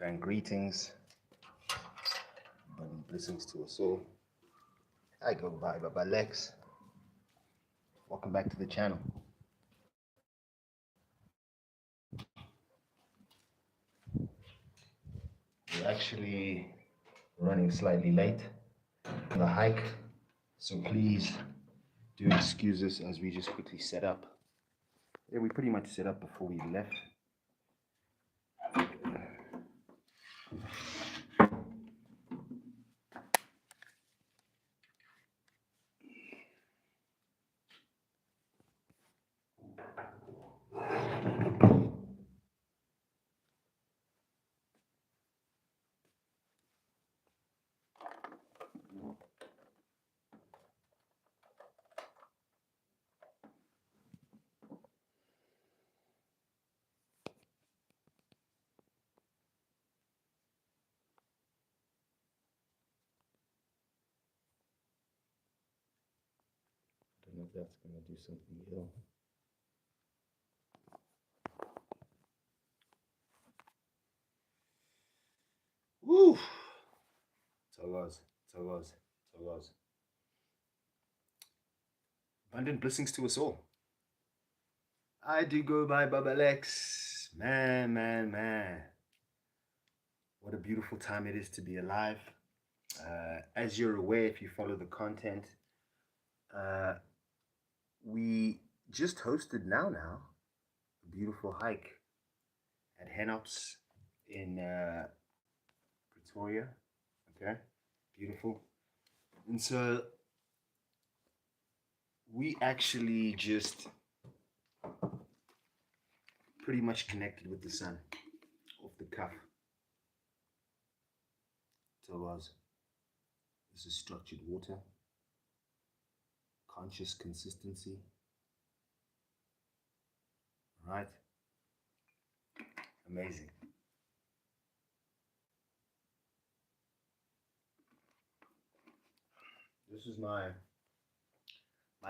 Grand greetings, abundant blessings to us all. I go by Lex. Welcome back to the channel. We're actually running slightly late on the hike, so please do excuse us as we just quickly set up. Yeah, we pretty much set up before we left. I don't know if that's going to do something ill. Woo! Thokozani. Abundant blessings to us all. I do go by Lex. Man. What a beautiful time it is to be alive. As you're aware, if you follow the content, we just hosted now a beautiful hike at 𝙃𝙗𝙗𝙗 in Pretoria. Okay, beautiful. And so we actually just pretty much connected with the sun off the cuff. Thokozani. This is structured water, conscious consistency. Right? Amazing. This is my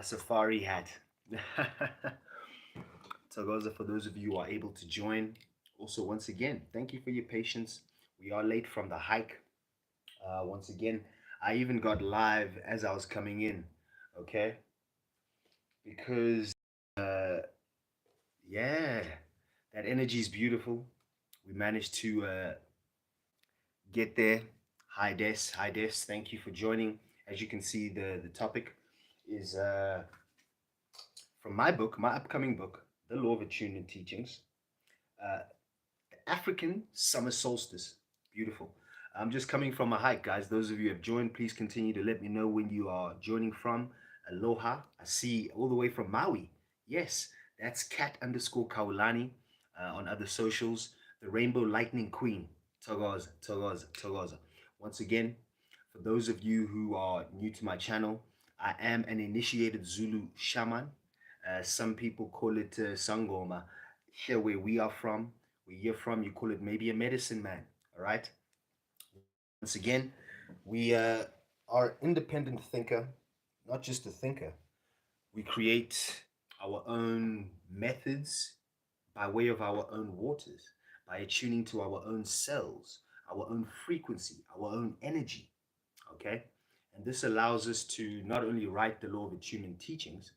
safari hat. Thokozani, for those of you who are able to join. Also, once again, thank you for your patience. We are late from the hike. Once again, I even got live as I was coming in, okay? Because, yeah, that energy is beautiful. We managed to get there. 𝙃𝙗𝙗𝙚, thank you for joining. As you can see, the topic is from my book, my upcoming book, The Law of Attunement Teachings, the African Summer Solstice. Beautiful. I'm just coming from a hike, guys. Those of you who have joined, please continue to let me know when you are joining from. Aloha. I see all the way from Maui. Yes, that's @_Kaulani on other socials. The Rainbow Lightning Queen. Thokozani. Once again, for those of you who are new to my channel, I am an initiated Zulu shaman. Some people call it Sangoma. Here where we are from, where you're from, you call it maybe a medicine man. All right? Once again, we are independent thinker, not just a thinker. We create our own methods by way of our own waters, by attuning to our own cells, our own frequency, our own energy, okay? And this allows us to not only write the Law of Attunement Teachings,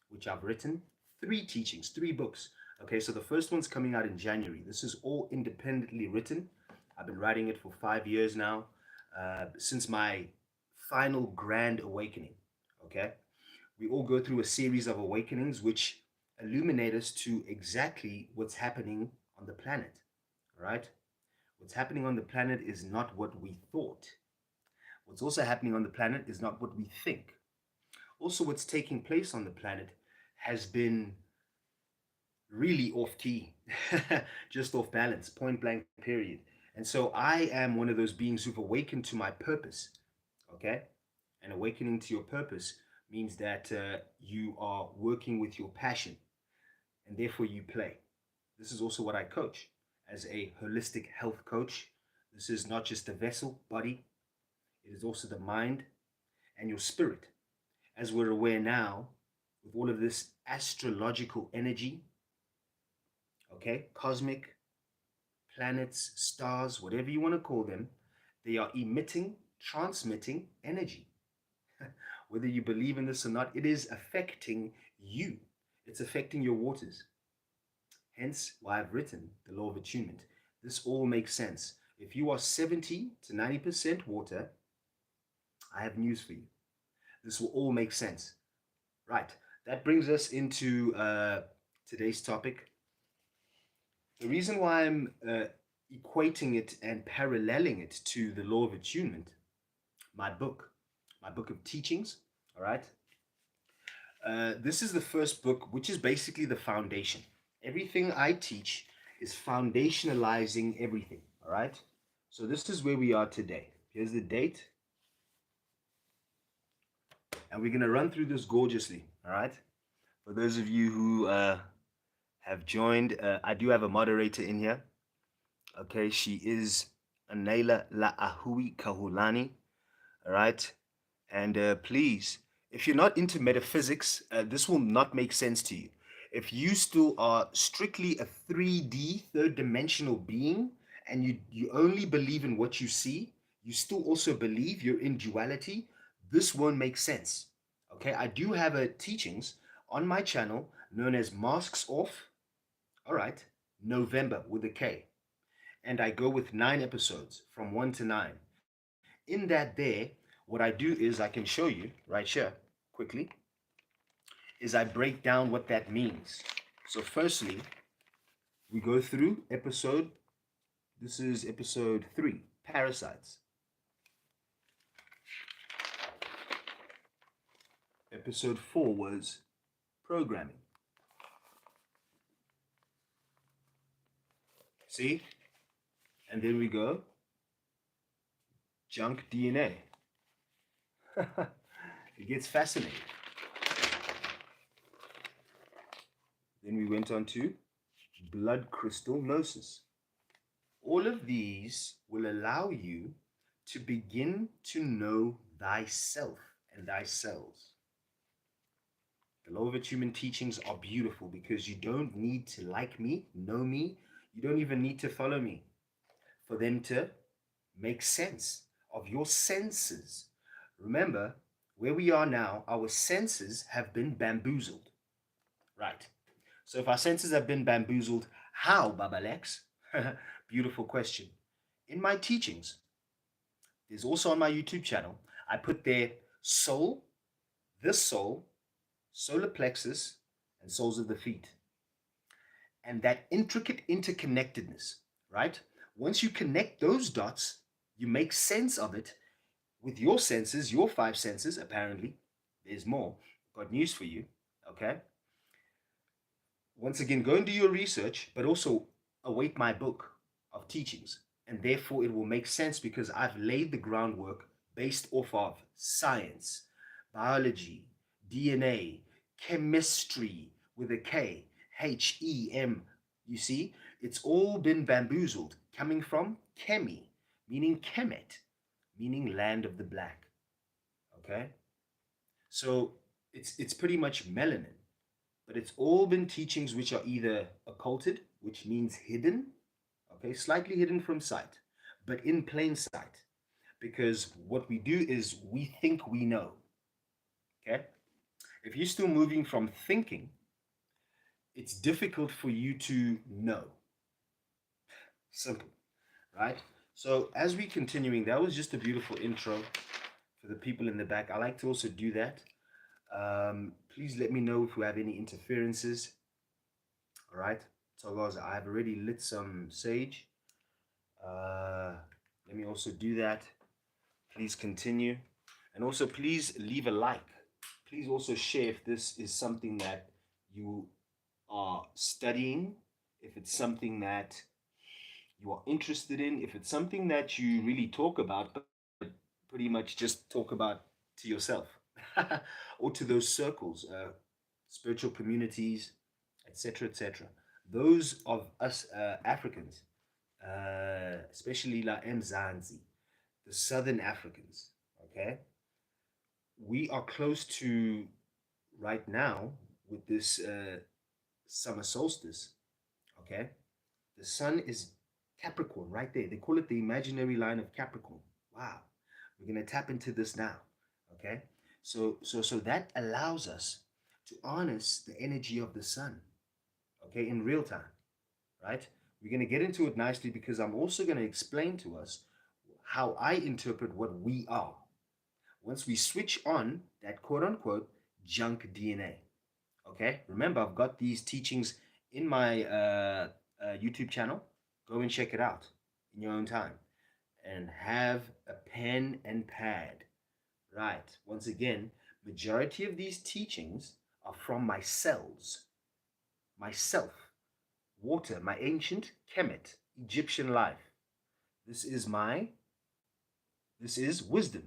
which I've written, 3 teachings, 3 books, okay? So the first one's coming out in January. This is all independently written. I've been writing it for 5 years now, since my final grand awakening, okay? We all go through a series of awakenings which illuminate us to exactly what's happening on the planet, right? What's happening on the planet is not what we thought. What's also happening on the planet is not what we think. Also, what's taking place on the planet has been really off key, just off balance, point blank, period. And so I am one of those beings who've awakened to my purpose, okay? And awakening to your purpose means that you are working with your passion, and therefore you play. This is also what I coach as a holistic health coach. This is not just the vessel, body. It is also the mind and your spirit. As we're aware now, with all of this astrological energy, okay, cosmic, planets, stars, whatever you want to call them, they are emitting, transmitting energy. Whether you believe in this or not, it is affecting you. It's affecting your waters. Hence why I've written the law of attunement. This all makes sense. If you are 70 to 90% water, I have news for you. This will all make sense. Right. That brings us into today's topic. The reason why I'm equating it and paralleling it to the law of attunement, my book of teachings, all right? This is the first book, which is basically the foundation. Everything I teach is foundationalizing everything, all right? So this is where we are today. Here's the date. And we're going to run through this gorgeously, all right? For those of you who have joined, I do have a moderator in here. Okay, she is Anela La'ahui Kahulani, all right? And please, if you're not into metaphysics, this will not make sense to you. If you still are strictly a 3D, third dimensional being, and you only believe in what you see, you still also believe you're in duality, this won't make sense. Okay, I do have a teachings on my channel known as Masks Off, all right, November with a K. And I go with 9 episodes from 1 to 9. In that there, what I do is I can show you right here quickly, is I break down what that means. So firstly, we go through episode, this is episode 3, parasites. Episode 4 was programming. See? And then we go junk DNA. It gets fascinating. Then we went on to blood crystal gnosis. All of these will allow you to begin to know thyself and thy cells. The law of attunement teachings are beautiful because you don't need to like me, know me. You don't even need to follow me for them to make sense of your senses. Remember, where we are now, our senses have been bamboozled. Right. So if our senses have been bamboozled, how, Babalex? Beautiful question. In my teachings, there's also on my YouTube channel, I put there soul, this soul, solar plexus, and soles of the feet. And that intricate interconnectedness, right? Once you connect those dots, you make sense of it with your senses, your 5 senses, apparently. There's more. Got news for you, okay? Once again, go and do your research, but also await my book of teachings. And therefore, it will make sense because I've laid the groundwork based off of science, biology, DNA, chemistry with a K, H-E-M. You see, it's all been bamboozled, coming from Chemi, meaning Kemet, meaning land of the black. Okay? So it's pretty much melanin. But it's all been teachings which are either occulted, which means hidden, okay, slightly hidden from sight, but in plain sight. Because what we do is we think we know, okay? If you're still moving from thinking, it's difficult for you to know. Simple, right? So as we're continuing, that was just a beautiful intro for the people in the back. I like to also do that. Please let me know if we have any interferences. All right, so guys, I've already lit some sage. Let me also do that. Please continue, and also please leave a like. Please also share if this is something that you are studying, if it's something that you are interested in, if it's something that you really talk about, but pretty much just talk about to yourself or to those circles, spiritual communities, etc., etc. Those of us Africans, especially La Mzansi, the Southern Africans, okay, we are close to right now with this summer solstice, okay, the sun is Capricorn, right there. They call it the imaginary line of Capricorn. Wow. We're going to tap into this now. Okay. So that allows us to harness the energy of the sun. Okay. In real time. Right. We're going to get into it nicely because I'm also going to explain to us how I interpret what we are once we switch on that quote unquote junk DNA. Okay. Remember, I've got these teachings in my YouTube channel. Go and check it out in your own time. And have a pen and pad. Right. Once again, majority of these teachings are from my cells, myself, water, my ancient Kemet, Egyptian life. This is wisdom,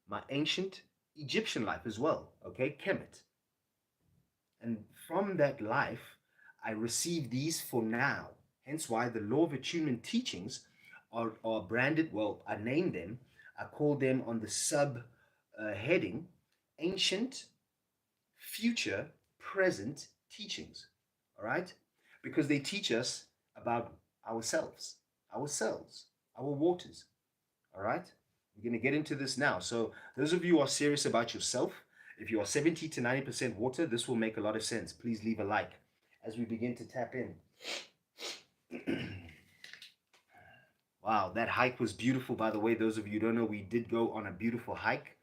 my ancient Egyptian life as well. Okay, Kemet. And from that life, I receive these for now. Hence why the law of attunement teachings are branded, well, I name them, I call them on the sub heading ancient, future, present teachings. All right? Because they teach us about ourselves, our waters. All right? We're going to get into this now. So, those of you who are serious about yourself, if you are 70 to 90% water, this will make a lot of sense. Please leave a like as we begin to tap in. Wow, that hike was beautiful, by the way. Those of you who don't know, we did go on a beautiful hike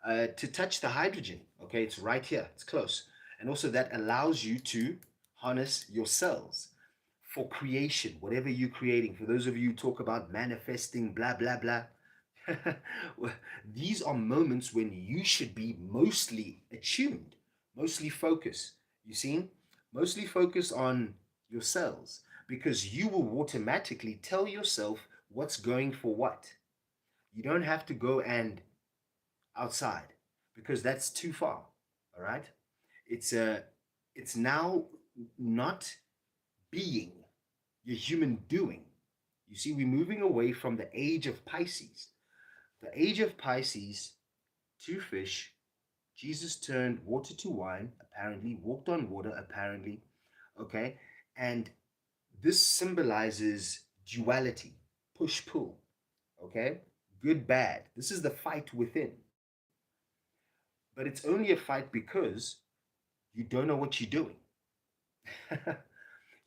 to touch the hydrogen. Okay, it's right here, it's close. And also, that allows you to harness your cells for creation, whatever you're creating. For those of you who talk about manifesting, blah, blah, blah. These are moments when you should be mostly attuned, mostly focused. You see, mostly focus on your cells because you will automatically tell yourself what's going for what. You don't have to go and outside because that's too far. All right, it's now not being, you're human doing. You see, we're moving away from the age of Pisces. The age of Pisces, two fish, Jesus turned water to wine, apparently, walked on water, apparently, okay? And this symbolizes duality, push pull, okay? Good, bad. This is the fight within. But it's only a fight because you don't know what you're doing.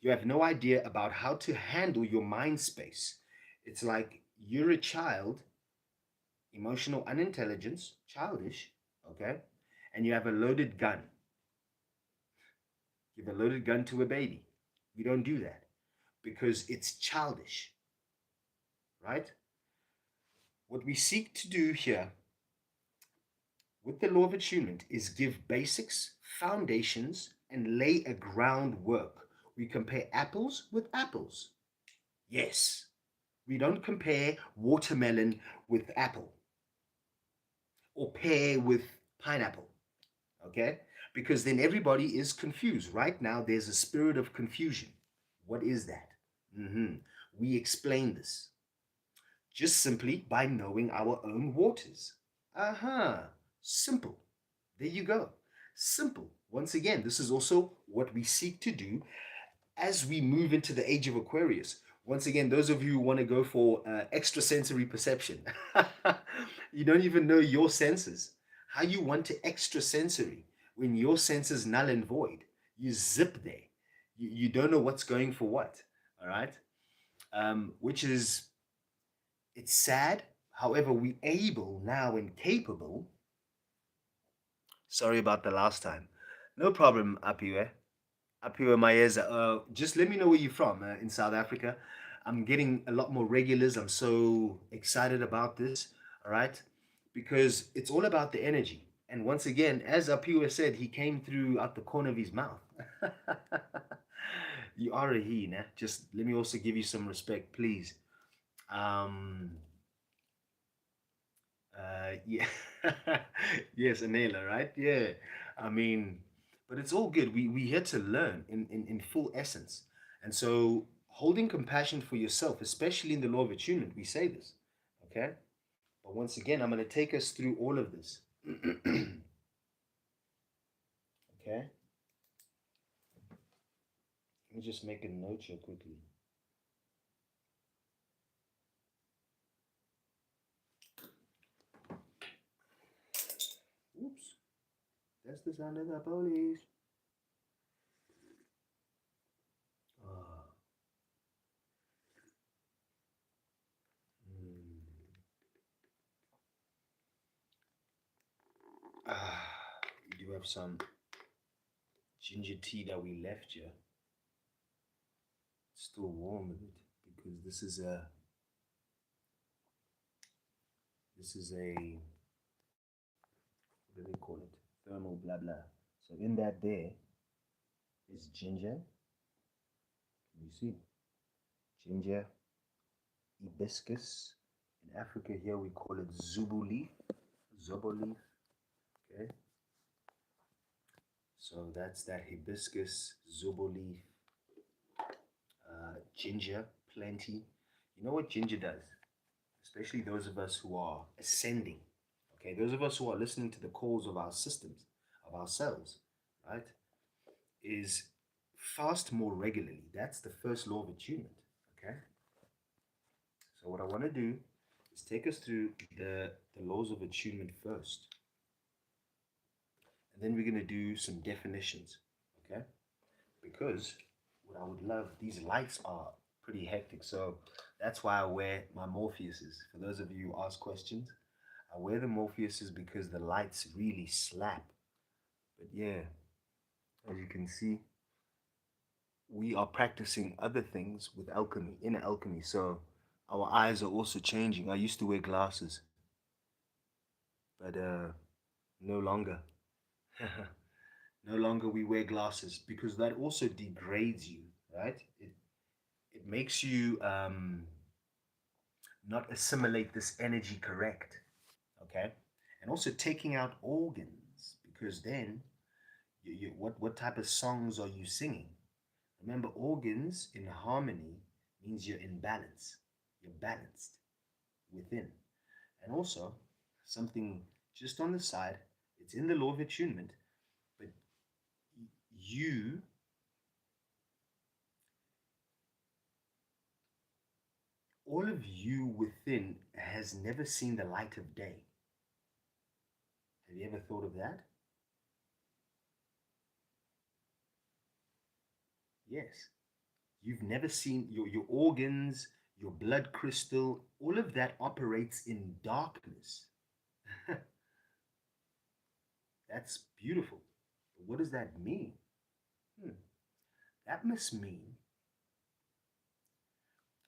You have no idea about how to handle your mind space. It's like you're a child, emotional unintelligence, childish, okay? And you have a loaded gun. Give a loaded gun to a baby. We don't do that because it's childish, right? What we seek to do here with the law of attunement is give basics, foundations, and lay a groundwork. We compare apples with apples. Yes, we don't compare watermelon with apple or pear with pineapple, okay? Because then everybody is confused. Right now, there's a spirit of confusion. What is that? We explain this just simply by knowing our own waters. Simple. There you go. Simple. Once again, this is also what we seek to do as we move into the age of Aquarius. Once again, those of you who want to go for extrasensory perception, you don't even know your senses. How you want to extrasensory when your senses null and void? You zip there. You don't know what's going for what. All right, which is, it's sad. However, we able now and capable. Sorry about the last time. No problem, Apiwe. Apiwe Mayeza. Just let me know where you're from in South Africa. I'm getting a lot more regulars. I'm so excited about this. All right, because it's all about the energy. And once again, as Apiwe said, he came through out the corner of his mouth. You are a he, nah? Just let me also give you some respect, please. Yeah. Yes, Anela, right? Yeah. I mean, but it's all good. We here to learn in full essence. And so holding compassion for yourself, especially in the law of attunement, we say this. Okay? But once again, I'm going to take us through all of this. Okay? Let me just make a note here quickly. the sound of the police. Ah. We do have some ginger tea that we left here. It's still warm with it because this is a what do they call it? Thermal blah blah. So in that there is ginger. Can you see? Ginger, hibiscus. In Africa here we call it zobo leaf. Okay. So that's that hibiscus, zobo leaf, ginger, plenty. You know what ginger does? Especially those of us who are ascending. Okay, those of us who are listening to the calls of our systems, of ourselves, right? Is fast more regularly. That's the first law of attunement. Okay. So what I want to do is take us through the laws of attunement first. And then we're going to do some definitions. Okay. Because what I would love, these lights are pretty hectic. So that's why I wear my Morpheuses. For those of you who ask questions, I wear the Morpheuses because the lights really slap. But yeah, as you can see, we are practicing other things with alchemy, inner alchemy. So our eyes are also changing. I used to wear glasses, but no longer. No longer we wear glasses because that also degrades you, right? It makes you not assimilate this energy correct, okay? And also taking out organs because then what type of songs are you singing? Remember, organs in harmony means you're in balance. You're balanced within. And also, something just on the side, it's in the law of attunement, but you all of you within has never seen the light of day. Have you ever thought of that? Yes. You've never seen your organs, your blood crystal, all of that operates in darkness. That's beautiful. But what does that mean? That must mean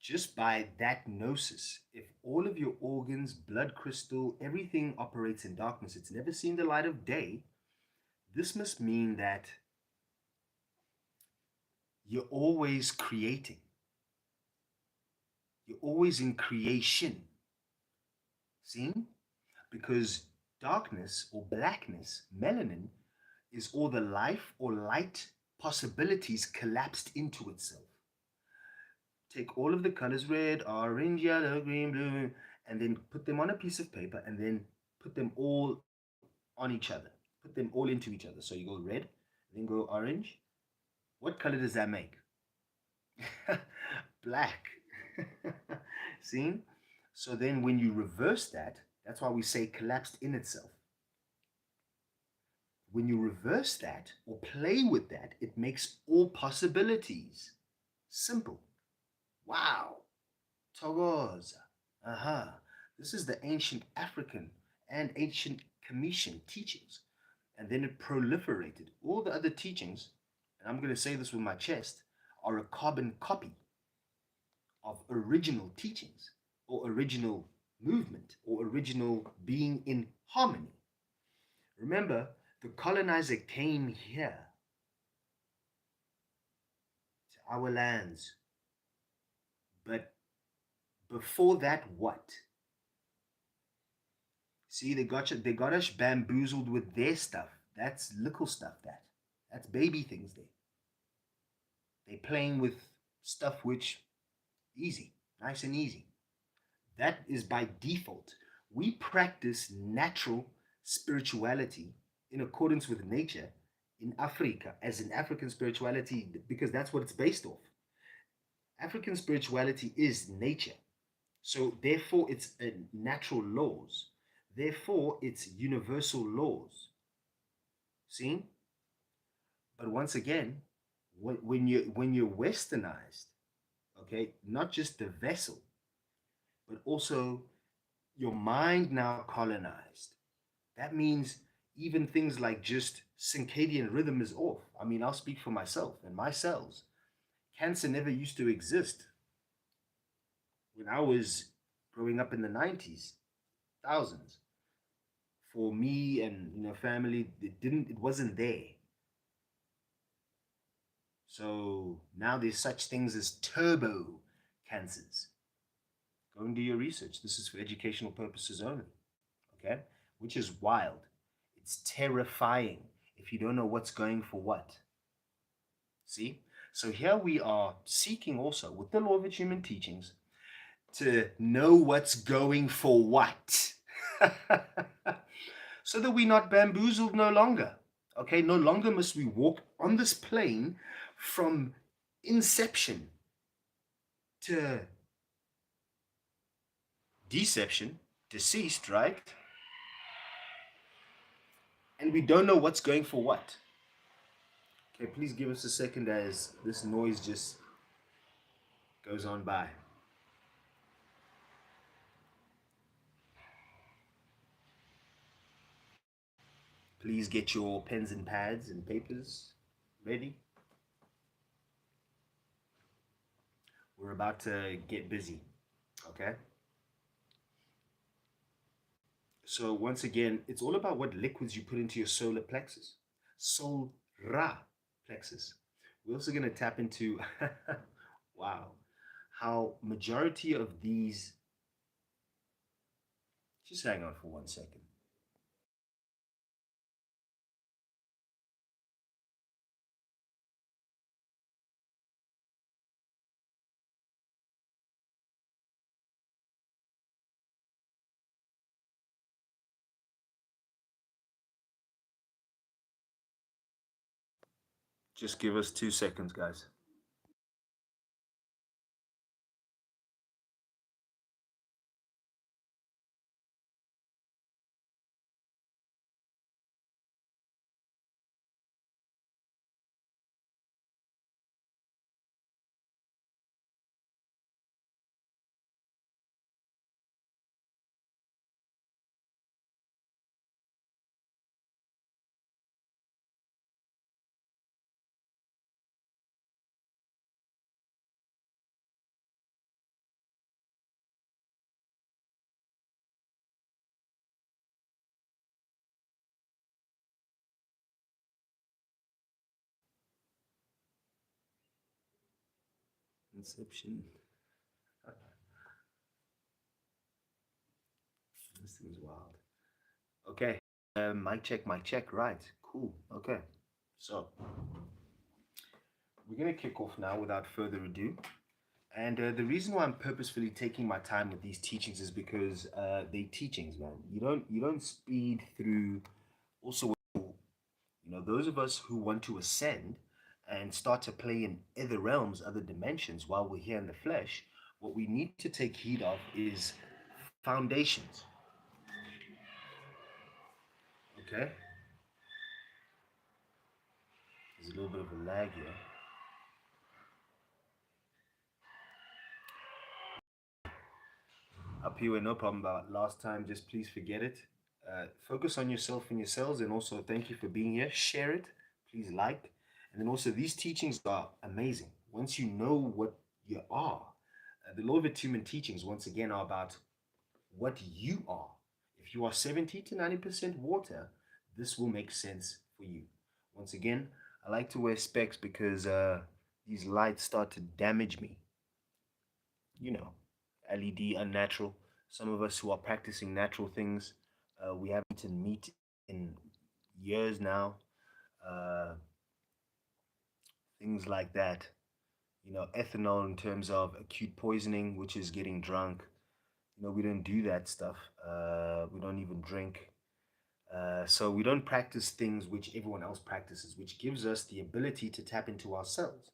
just by that gnosis, if all of your organs, blood crystal, everything operates in darkness, it's never seen the light of day, this must mean that you're always creating. You're always in creation. See? Because darkness or blackness, melanin, is all the life or light possibilities collapsed into itself. Take all of the colors, red, orange, yellow, green, blue, and then put them on a piece of paper and then put them all on each other. Put them all into each other. So you go red, then go orange. What color does that make? Black. See? So then when you reverse that, that's why we say collapsed in itself. When you reverse that or play with that, it makes all possibilities simple. Wow. Thokozani. This is the ancient African and ancient Commission teachings. And then it proliferated. All the other teachings, and I'm going to say this with my chest, are a carbon copy of original teachings or original movement or original being in harmony. Remember, the colonizer came here to our lands. But before that, what? See, they got us bamboozled with their stuff. That's little stuff, that's baby things there. They're playing with stuff which easy, nice and easy. That is by default. We practice natural spirituality in accordance with nature in Africa, as in African spirituality, because that's what it's based off. African spirituality is nature. So therefore it's natural laws. Therefore it's universal laws. See? But once again, when you're westernized, okay, not just the vessel, but also your mind now colonized. That means even things like just circadian rhythm is off. I mean, I'll speak for myself and my cells. Cancer never used to exist when I was growing up in the 90s, thousands. For me and family, it wasn't there. So now there's such things as turbo cancers. Go and do your research. This is for educational purposes only. Okay? Which is wild. It's terrifying if you don't know what's going for what. See? So here we are seeking also with the law of human teachings to know what's going for what. So that we're not bamboozled no longer. Okay? No longer must we walk on this plane from inception to deception, deceased, right? And we don't know what's going for what. Okay, please give us a second as this noise just goes on by. Please get your pens and pads and papers ready. We're about to get busy, okay? So once again, it's all about what liquids you put into your solar plexus. Solar plexus. We're also going to tap into, wow, how majority of these, just hang on for 1 second. Just give us 2 seconds, guys. Inception. This thing is wild. Okay. Mic check, mic check. Right. Cool. Okay. So we're going to kick off now without further ado. And the reason why I'm purposefully taking my time with these teachings is because they teachings, man. You don't speed through. Also, those of us who want to ascend and start to play in other realms, other dimensions while we're here in the flesh, what we need to take heed of is foundations. Okay? There's a little bit of a lag here. Up here, no problem about last time. Just please forget it. Focus on yourself and your cells, and also thank you for being here. Share it. Please like. And then also, these teachings are amazing. Once you know what you are, the law of attunement teachings, once again, are about what you are. If you are 70 to 90% water, this will make sense for you. Once again, I like to wear specs because these lights start to damage me. LED unnatural. Some of us who are practicing natural things, we haven't meet in years now. Uh, Things like that. Ethanol in terms of acute poisoning, which is getting drunk. We don't do that stuff. We don't even drink. So we don't practice things which everyone else practices, which gives us the ability to tap into ourselves.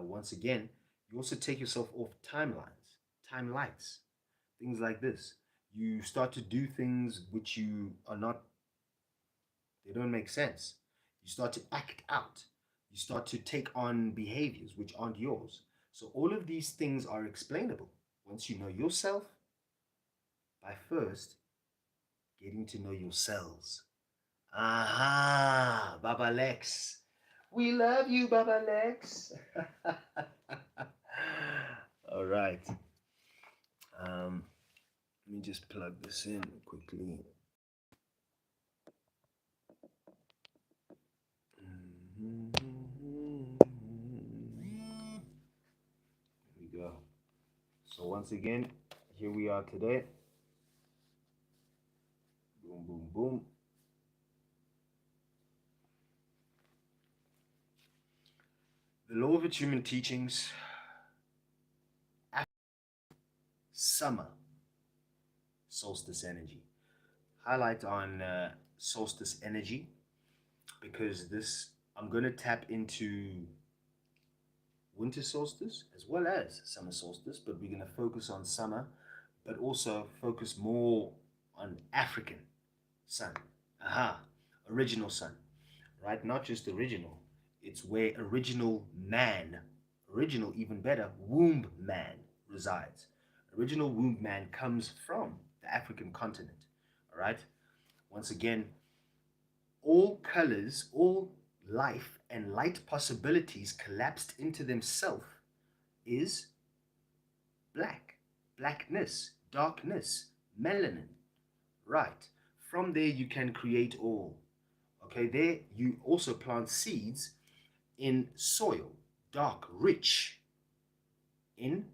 Once again, you also take yourself off timelines, timelights, things like this. You start to do things which you are not They don't make sense. You start to act out. You start to take on behaviors which aren't yours. So all of these things are explainable once you know yourself by first getting to know yourselves. Aha, Baba Lex. We love you, Baba Lex. All right. Let me just plug this in quickly. There we go. So once again, here we are today. Boom, boom, boom. The Law of Attunement teachings, summer, solstice energy. Highlight on solstice energy, because this, I'm going to tap into winter solstice as well as summer solstice, but we're going to focus on summer, but also focus more on African sun. Original sun, right? Not just original. It's where original man, original even better, womb man resides. Original womb man comes from the African continent, all right? Once again, all colors, all life and light possibilities collapsed into themselves is black, blackness, darkness, melanin, right? From there you can create all. Okay, there you also plant seeds in soil, dark, rich in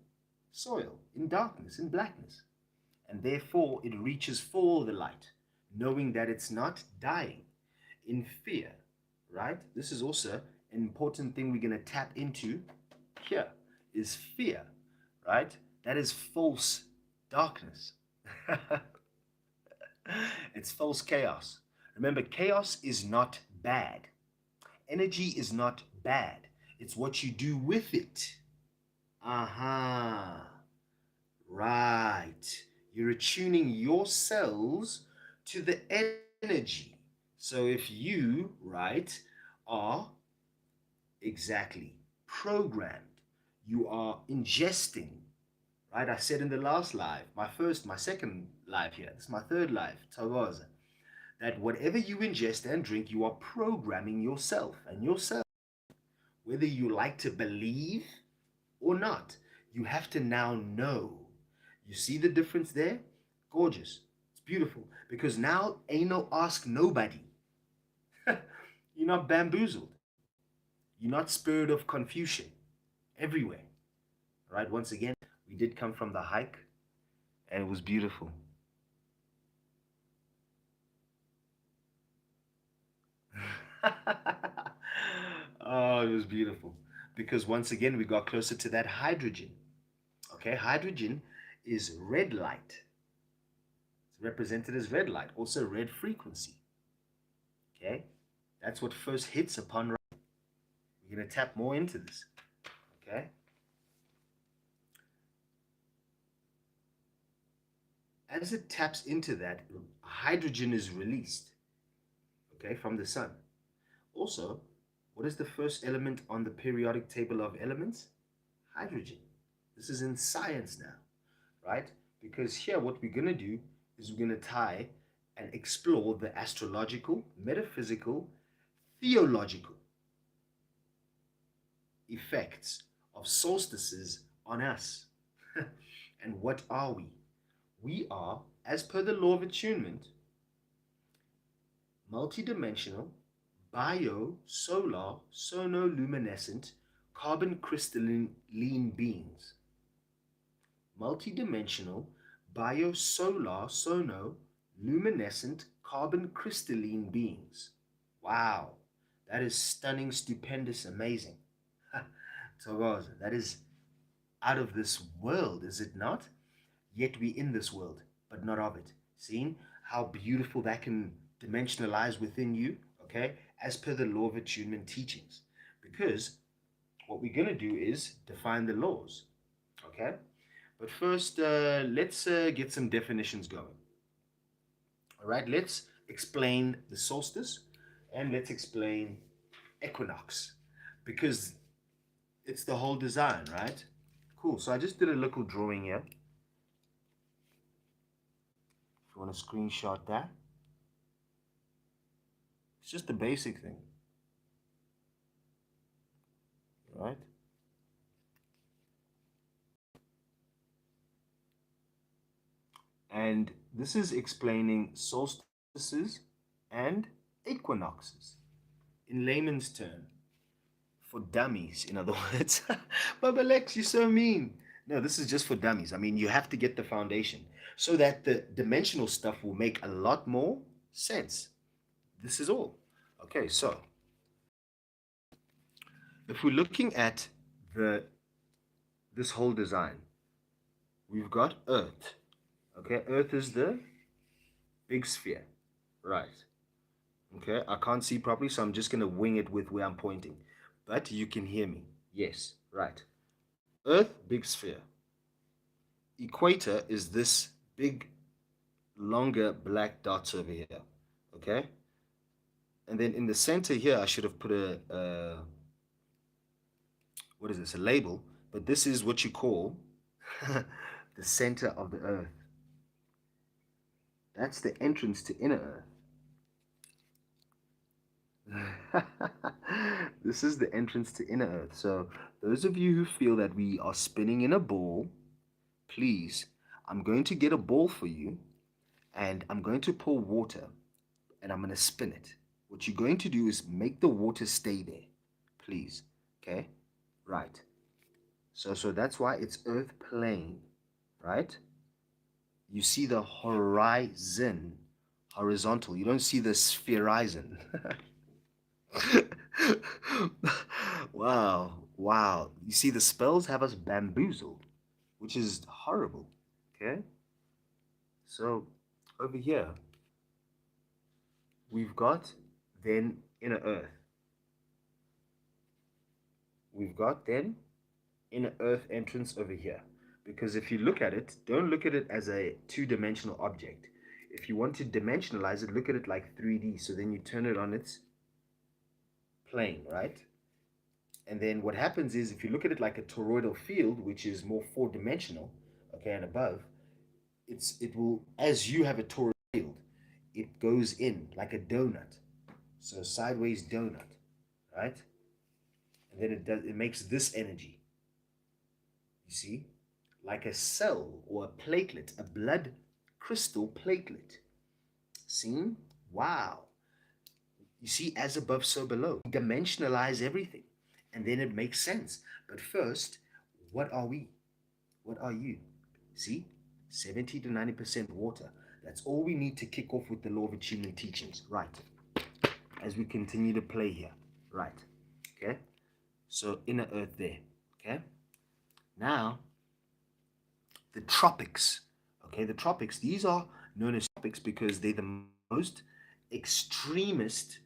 soil, in darkness, in blackness. And therefore it reaches for the light, knowing that it's not dying in fear, right? This is also an important thing we're going to tap into here is fear, right? That is false darkness. It's false chaos. Remember, chaos is not bad. Energy is not bad. It's what you do with it. Right. You're attuning yourselves to the energy. So if you, right, are exactly programmed, you are ingesting, right? I said in the last live, my second live here, this is my third live, Thokozani, that whatever you ingest and drink, you are programming yourself and yourself, whether you like to believe or not. You have to now know. You see the difference there? Gorgeous. It's beautiful. Because now ain't no ask nobody. You're not bamboozled. You're not spirit of confusion everywhere. Right? Once again, we did come from the hike and it was beautiful. Oh, it was beautiful. Because once again, we got closer to that hydrogen. Okay, hydrogen is red light. It's represented as red light, also red frequency. Okay, that's what first hits upon. We're going to tap more into this. Okay. As it taps into that, hydrogen is released, okay, from the sun. Also, what is the first element on the periodic table of elements? Hydrogen. This is in science now, right? Because here what we're going to do is we're going to tie and explore the astrological, metaphysical, theological effects of solstices on us. And what are we? We are, as per the law of attunement, multidimensional, Bio-Solar-Sono-Luminescent, carbon-crystalline beings. Multidimensional, Bio-Solar-Sono-Luminescent, carbon-crystalline beings. Wow, that is stunning, stupendous, amazing. Thokozani, that is out of this world, is it not? Yet we in this world, but not of it. Seeing how beautiful that can dimensionalize within you, okay, as per the law of attunement teachings. Because what we're going to do is define the laws, okay? But first, let's get some definitions going. All right, let's explain the solstice. And let's explain equinox, because it's the whole design, right? Cool. So I just did a little drawing here. If you want to screenshot that, it's just the basic thing, right? And this is explaining solstices and equinoxes in layman's term, for dummies, in other words. But Lex, you're so mean. No, this is just for dummies. I mean, you have to get the foundation so that the dimensional stuff will make a lot more sense. This is all. Okay, so if we're looking at this whole design, we've got Earth. Okay, Earth is the big sphere, right? Okay, I can't see properly, so I'm just going to wing it with where I'm pointing. But you can hear me. Yes, right. Earth, big sphere. Equator is this big, longer black dots over here. Okay? And then in the center here, I should have put what is this? A label. But this is what you call the center of the Earth. That's the entrance to inner Earth. This is the entrance to inner Earth. So those of you who feel that we are spinning in a ball, please, I'm going to get a ball for you, and I'm going to pour water, and I'm going to spin it. What you're going to do is make the water stay there, please. Okay? Right. So that's why it's Earth plane, right? You see the horizon, horizontal. You don't see the spherizon. Wow, wow. You see, the spells have us bamboozled, which is horrible. Okay? So over here, we've got then inner Earth. We've got then inner Earth entrance over here. Because if you look at it, don't look at it as a two-dimensional object. If you want to dimensionalize it, look at it like 3D. So then you turn it on its plane, right? And then what happens is, if you look at it like a toroidal field, which is more four-dimensional, okay, and above, it will, as you have a toroidal field, it goes in like a donut. So sideways donut, right? And then it makes this energy. You see? Like a cell or a platelet, a blood crystal platelet. See? Wow. You see, as above, so below. Dimensionalize everything, and then it makes sense. But first, what are we? What are you? See? 70 to 90% water. That's all we need to kick off with the law of attunement teachings. Right. As we continue to play here. Right. Okay? So, inner Earth there. Okay? Now, the tropics. Okay, the tropics, these are known as tropics because they're the most extremist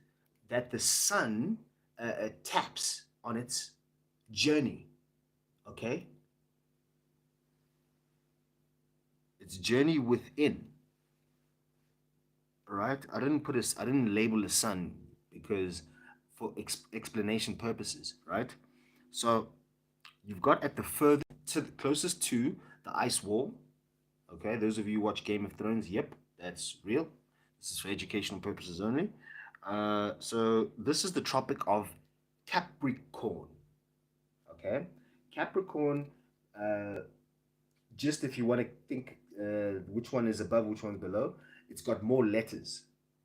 that the sun taps on its journey. Okay, its journey within. All right, I didn't label the sun because for explanation purposes, right? So you've got at the closest to the ice wall. Okay, those of you who watch Game of Thrones, yep, that's real. This is for educational purposes only. So this is the Tropic of Capricorn. Okay, Capricorn. Just if you want to think which one is above, which one's below, it's got more letters.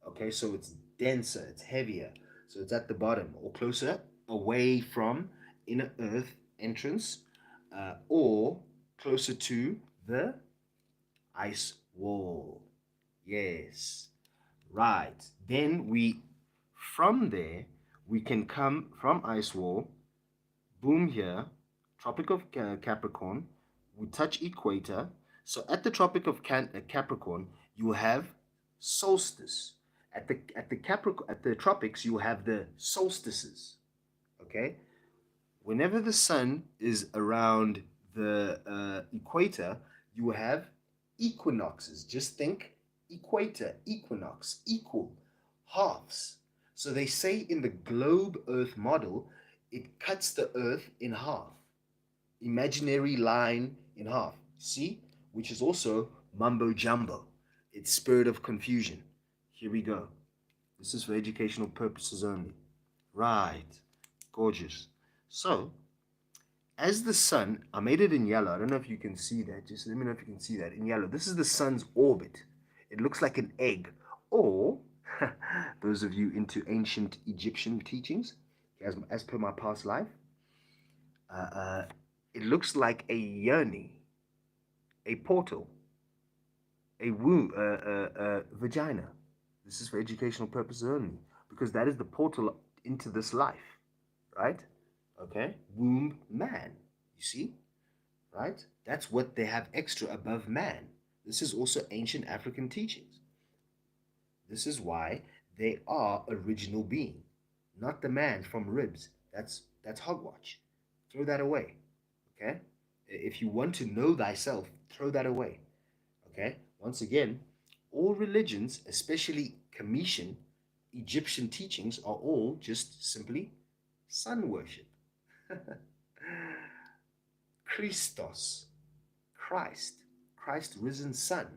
Okay, so it's denser, it's heavier. So it's at the bottom or closer away from inner Earth entrance, or closer to the ice wall. Yes, right. Then from there, we can come from ice wall, boom here, Tropic of Capricorn, we touch equator. So at the Tropic of Capricorn, you have solstice. At the tropics, you have the solstices. Okay, whenever the sun is around the equator, you have equinoxes. Just think equator, equinox, equal, halves. So they say in the globe Earth model, it cuts the Earth in half. Imaginary line in half. See? Which is also mumbo jumbo. It's spirit of confusion. Here we go. This is for educational purposes only. Right. Gorgeous. So, as the sun, I made it in yellow. I don't know if you can see that. Just let me know if you can see that in yellow. This is the sun's orbit. It looks like an egg. Or, those of you into ancient Egyptian teachings, as per my past life, it looks like a yoni, a portal, a womb, vagina. This is for educational purposes only, because that is the portal into this life, right? Okay, womb man, you see, right? That's what they have extra above man. This is also ancient African teachings. This is why they are original being, not the man from ribs. That's hogwash. Throw that away. Okay? If you want to know thyself, throw that away. Okay? Once again, all religions, especially Cometian, Egyptian teachings, are all just simply sun worship. Christos, Christ, Christ risen sun.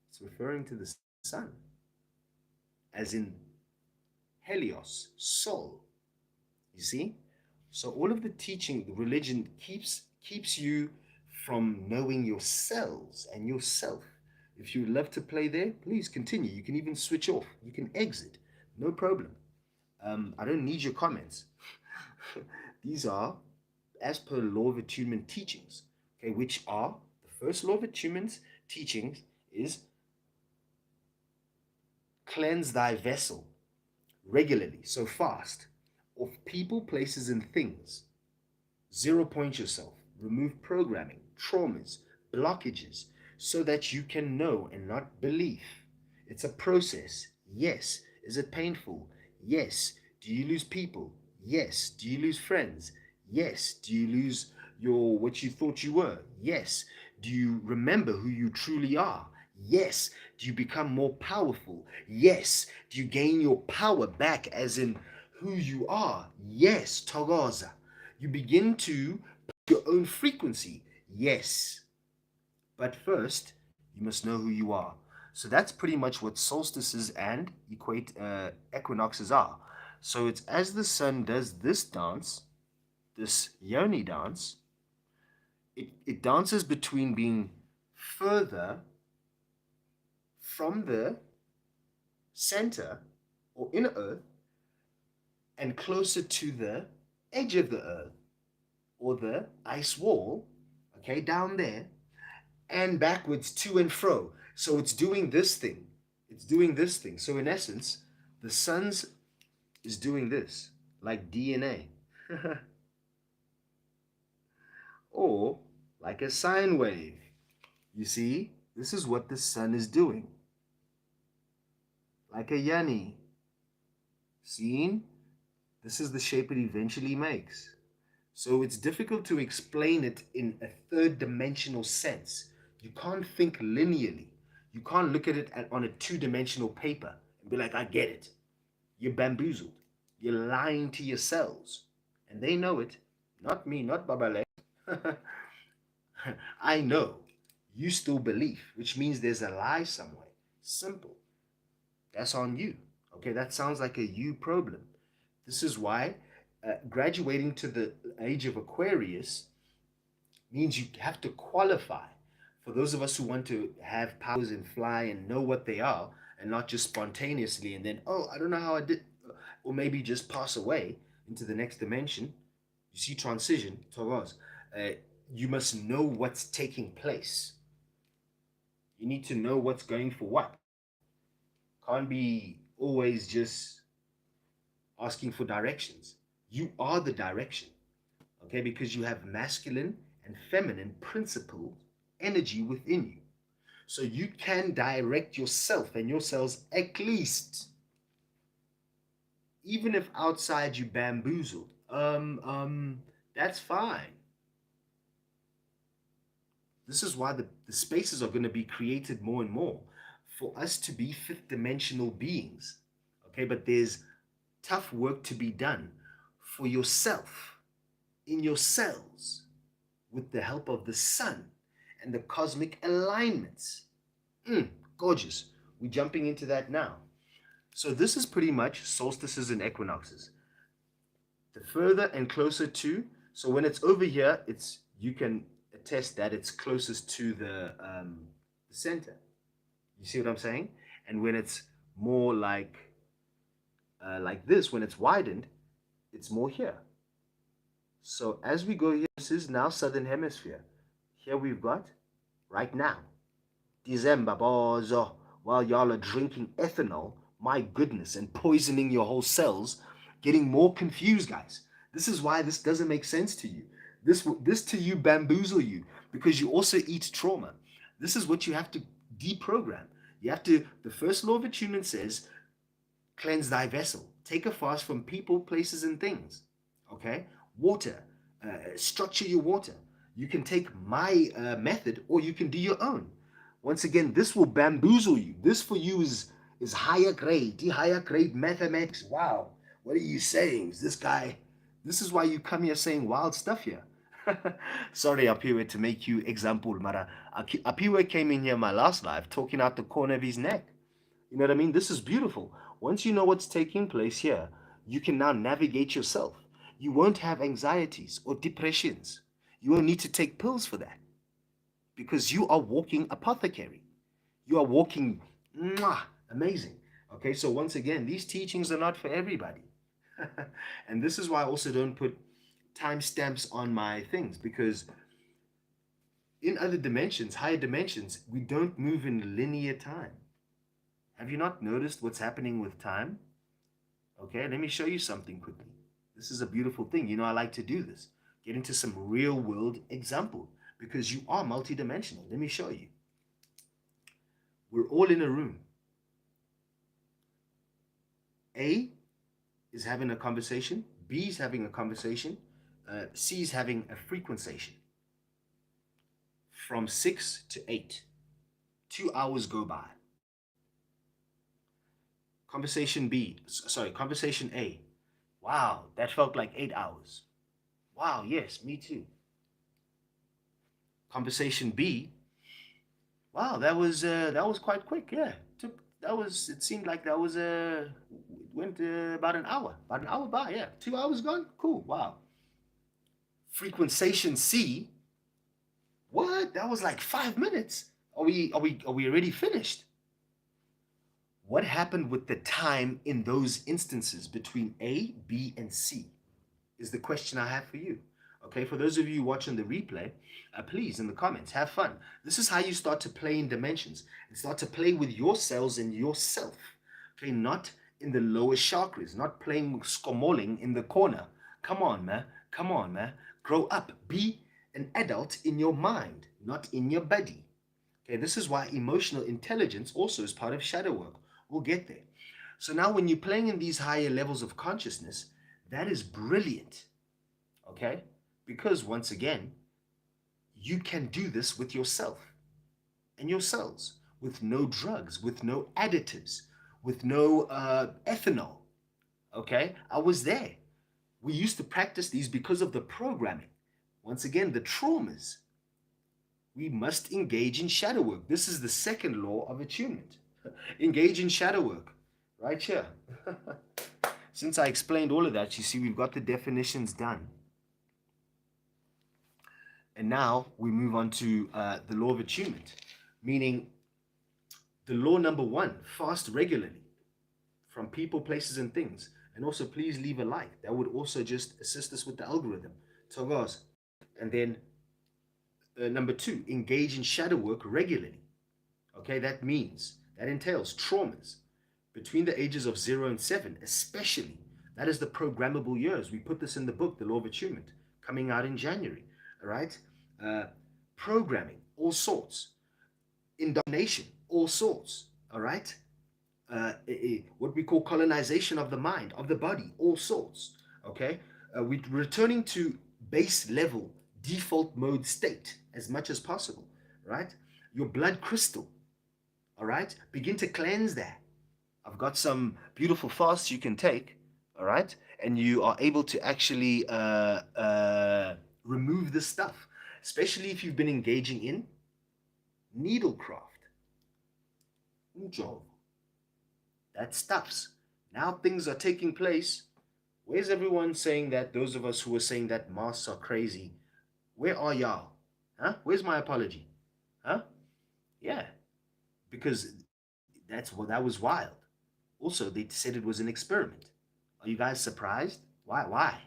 It's referring to the sun, as in Helios, soul. You see? So all of the teaching, the religion keeps you from knowing yourselves and yourself. If you love to play there, please continue. You can even switch off. You can exit. No problem. I don't need your comments. These are as per law of attunement teachings, okay, which are the first law of attunement teachings is cleanse thy vessel regularly, so fast, of people, places, and things. 0 point yourself. Remove programming, traumas, blockages, so that you can know and not believe. It's a process. Yes. Is it painful? Yes. Do you lose people? Yes. Do you lose friends? Yes. Do you lose what you thought you were? Yes. Do you remember who you truly are? Yes. Do you become more powerful? Yes. Do you gain your power back as in who you are? Yes. Thokozani. You begin to put your own frequency. Yes. But first, you must know who you are. So that's pretty much what solstices and equinoxes are. So it's as the sun does this dance, this yoni dance, it dances between being further from the center or inner earth and closer to the edge of the earth or the ice wall, okay, down there, and backwards to and fro. So it's doing this thing. It's doing this thing. So in essence, the sun's is doing this, like DNA. Or like a sine wave. You see, this is what the sun is doing. Like a yoni. Seen? This is the shape it eventually makes. So it's difficult to explain it in a third-dimensional sense. You can't think linearly. You can't look at it on a two-dimensional paper and be like, I get it. You're bamboozled. You're lying to yourselves. And they know it. Not me, not Babale. I know. You still believe, which means there's a lie somewhere. Simple. That's on you. Okay, that sounds like a you problem. This is why graduating to the age of Aquarius means you have to qualify. For those of us who want to have powers and fly and know what they are, and not just spontaneously and then, oh, I don't know how I did, or maybe just pass away into the next dimension. You see transition, Thokozani. You must know what's taking place. You need to know what's going for what. Can't be always just asking for directions. You are the direction, okay? Because you have masculine and feminine principle energy within you. So you can direct yourself and your cells at least. Even if outside you bamboozled, that's fine. This is why the spaces are going to be created more and more for us to be fifth dimensional beings. Okay, but there's tough work to be done for yourself, in your cells, with the help of the sun and the cosmic alignments. Gorgeous. We're jumping into that now. So this is pretty much solstices and equinoxes. The further and closer to, so when it's over here, you can attest that it's closest to the center. You see what I'm saying? And when it's more like this, when it's widened, it's more here. So as we go here, this is now southern hemisphere. Here we've got right now, December, bozo, while y'all are drinking ethanol, my goodness, and poisoning your whole cells, getting more confused, guys. This is why this doesn't make sense to you. This to you bamboozle you because you also eat trauma. This is what you have to deprogram. You have to, the first law of attunement says, cleanse thy vessel. Take a fast from people, places, and things. Okay? Water. Structure your water. You can take my method or you can do your own. Once again, this will bamboozle you. This for you is higher grade mathematics. Wow. What are you saying? This is why you come here saying wild stuff here. Sorry, 𝙃𝙗𝙗, to make you example, Mara. 𝙃𝙗𝙗 came in here my last live talking out the corner of his neck. You know what I mean? This is beautiful. Once you know what's taking place here, you can now navigate yourself. You won't have anxieties or depressions. You won't need to take pills for that because you are walking apothecary. You are walking amazing. Okay, so once again, these teachings are not for everybody. And this is why I also don't put timestamps on my things, because in other dimensions, higher dimensions, we don't move in linear time. Have you not noticed what's happening with time? Okay, let me show you something quickly. This is a beautiful thing. You know, I like to do this. Get into some real world example because you are multidimensional. Let me show you. We're all in a room. A is having a conversation. B is having a conversation. C is having a frequency. From 6 to 8. 2 hours go by. Conversation A. Wow, that felt like 8 hours. Wow, yes, me too. Conversation B. Wow, that was quite quick. Yeah, it seemed like that was went about an hour by. Yeah, 2 hours gone. Cool. Wow. Frequency C. What? That was like 5 minutes. Are we already finished? What happened with the time in those instances between A, B, and C is the question I have for you. Okay, for those of you watching the replay, please, in the comments, have fun. This is how you start to play in dimensions and start to play with your cells and yourself. Okay, not in the lower chakras, not playing skomoling in the corner. Come on, man. Come on, man. Grow up. Be an adult in your mind, not in your body. Okay, this is why emotional intelligence also is part of shadow work. We'll get there. So now when you're playing in these higher levels of consciousness, that is brilliant. Okay? Because once again, you can do this with yourself and your cells, with no drugs, with no additives, with no ethanol. Okay? I was there. We used to practice these because of the programming. Once again, the traumas. We must engage in shadow work. This is the second law of attunement. Engage in shadow work. Right here. Since I explained all of that, you see, we've got the definitions done. And now we move on to the law of attunement, meaning the law number 1, fast regularly from people, places, and things. And also, please leave a like. That would also just assist us with the algorithm. Thokozani. And then number 2, engage in shadow work regularly. Okay, that entails traumas between the ages of 0 and 7, especially. That is the programmable years. We put this in the book, The Law of Attunement, coming out in January. All right? Programming, all sorts. Indoctrination, all sorts. All right? What we call colonization of the mind, of the body, all sorts. Okay? We're returning to base level, default mode state as much as possible. Right? Your blood crystal. All right? Begin to cleanse that. I've got some beautiful fasts you can take, all right? And you are able to actually remove this stuff, especially if you've been engaging in needlecraft. That stuffs. Now things are taking place. Where's everyone saying that? Those of us who are saying that masks are crazy, where are y'all? Huh? Where's my apology? Huh? Yeah, because that was wild. Also, they said it was an experiment. Are you guys surprised? Why? Why?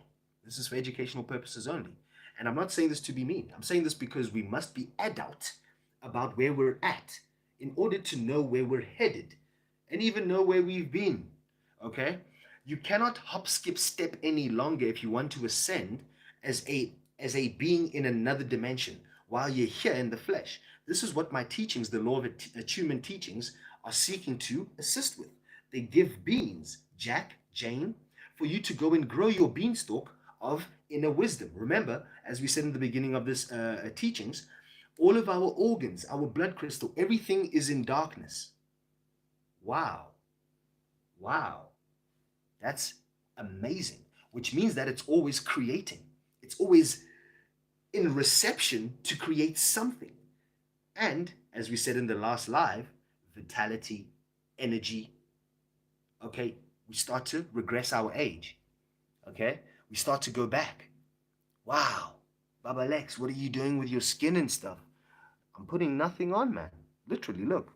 This is for educational purposes only. And I'm not saying this to be mean. I'm saying this because we must be adult about where we're at in order to know where we're headed and even know where we've been. Okay? You cannot hop, skip, step any longer if you want to ascend as a being in another dimension while you're here in the flesh. This is what my teachings, the law of attunement teachings, are seeking to assist with. They give beings, Jack, Jane, for you to go and grow your beanstalk of inner wisdom. Remember, as we said in the beginning of this teachings, all of our organs, our blood crystal, everything is in darkness. Wow. Wow. That's amazing, which means that it's always creating. It's always in reception to create something. And as we said in the last live, vitality, energy, okay, we start to regress our age. Okay, we start to go back. Wow, Baba Lex, what are you doing with your skin and stuff? I'm putting nothing on, man. Literally, look.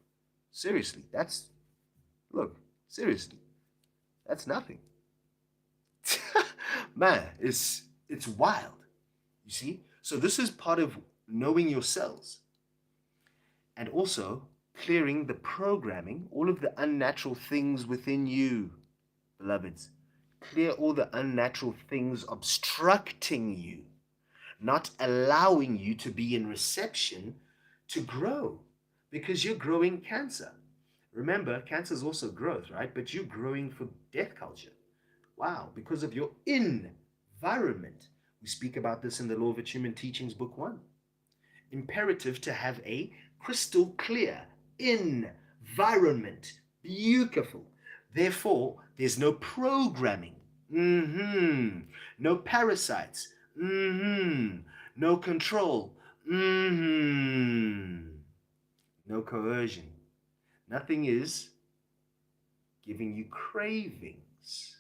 Seriously, look, seriously, that's nothing. Man, it's wild. You see? So this is part of knowing your cells. And also clearing the programming, all of the unnatural things within you, beloveds. Clear all the unnatural things obstructing you, not allowing you to be in reception to grow, because you're growing cancer. Remember, cancer is also growth, right? But you're growing for death culture. Wow, because of your environment. We speak about this in the Law of Attunement Teachings, Book 1. Imperative to have a crystal clear environment. Beautiful. Therefore, there's no programming. No parasites. No control. No coercion. Nothing is giving you cravings.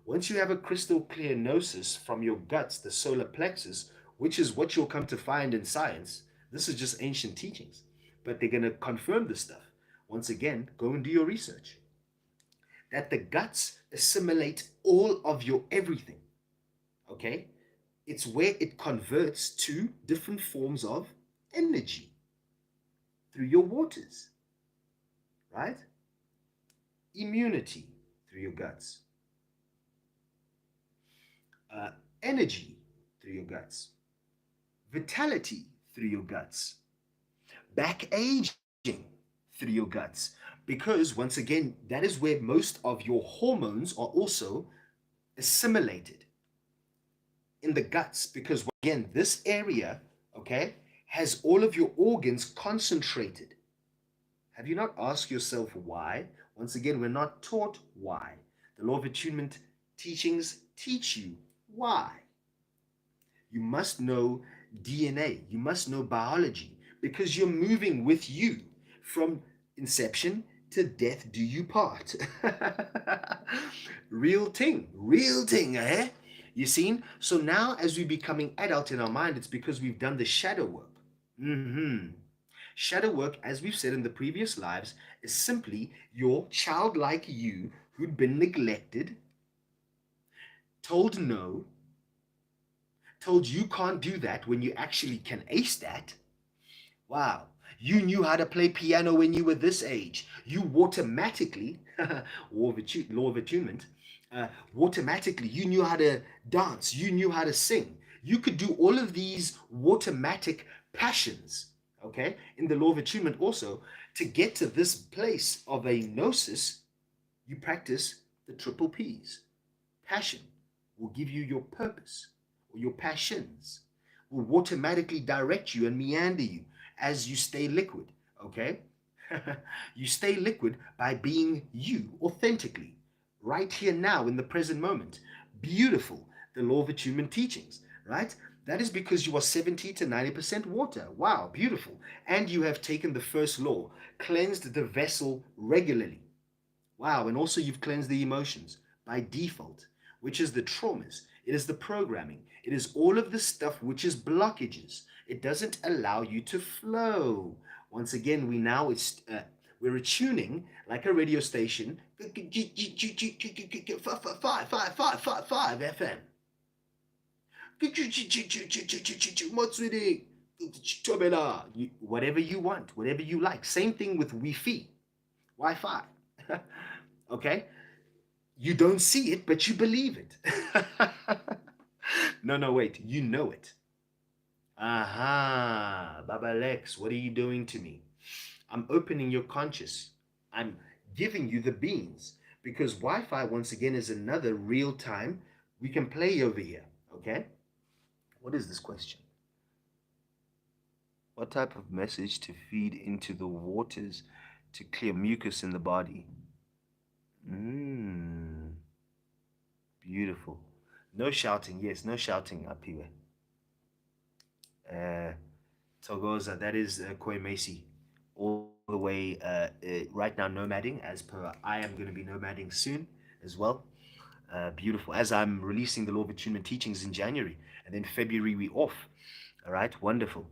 Once you have a crystal clear gnosis from your guts, the solar plexus, which is what you'll come to find in science, this is just ancient teachings, but they're going to confirm this stuff. Once again, go and do your research. That the guts assimilate all of your everything. Okay? It's where it converts to different forms of energy through your waters. Right? Immunity through your guts. Energy through your guts. Vitality through your guts. Back aging through your guts. Because once again, that is where most of your hormones are also assimilated, in the guts. Because again, this area, okay, has all of your organs concentrated. Have you not asked yourself why? Once again, we're not taught why. The Law of Attunement teachings teach you why. You must know DNA. You must know biology, because you're moving with you from inception to death do you part. Real thing, eh? You seen? So now as we're becoming adult in our mind, it's because we've done the shadow work. Shadow work, as we've said in the previous lives, is simply your childlike you who'd been neglected, told no, told you can't do that when you actually can ace that. Wow. You knew how to play piano when you were this age. You automatically, law of attunement, automatically, you knew how to dance. You knew how to sing. You could do all of these automatic passions, okay, in the law of attunement also. To get to this place of a gnosis, you practice the triple P's. Passion will give you your purpose, or your passions will automatically direct you and meander you as you stay liquid, okay? You stay liquid by being you authentically, right here now in the present moment. Beautiful. The law of attunement teachings, right? That is because you are 70 to 90% water. Wow, beautiful. And you have taken the first law, cleansed the vessel regularly. Wow, and also you've cleansed the emotions by default, which is the traumas. It is the programming. It is all of the stuff which is blockages. It doesn't allow you to flow. Once again, we're attuning like a radio station, 5 FM. Whatever you want, whatever you like. Same thing with Wi-Fi. Okay? You don't see it, but you believe it. No, wait. You know it. Aha, Baba Lex, what are you doing to me? I'm opening your conscious. I'm giving you the beans because Wi-Fi, once again, is another real time. We can play over here. Okay? What is this question? What type of message to feed into the waters to clear mucus in the body? Beautiful. No shouting. Yes, no shouting up here. Thokoza, that is 𝙋𝙗𝙗𝙨, all the way right now nomading, as per I am going to be nomading soon as well. Beautiful. As I'm releasing the Law of Attunement teachings in January, and then February we off. All right, wonderful.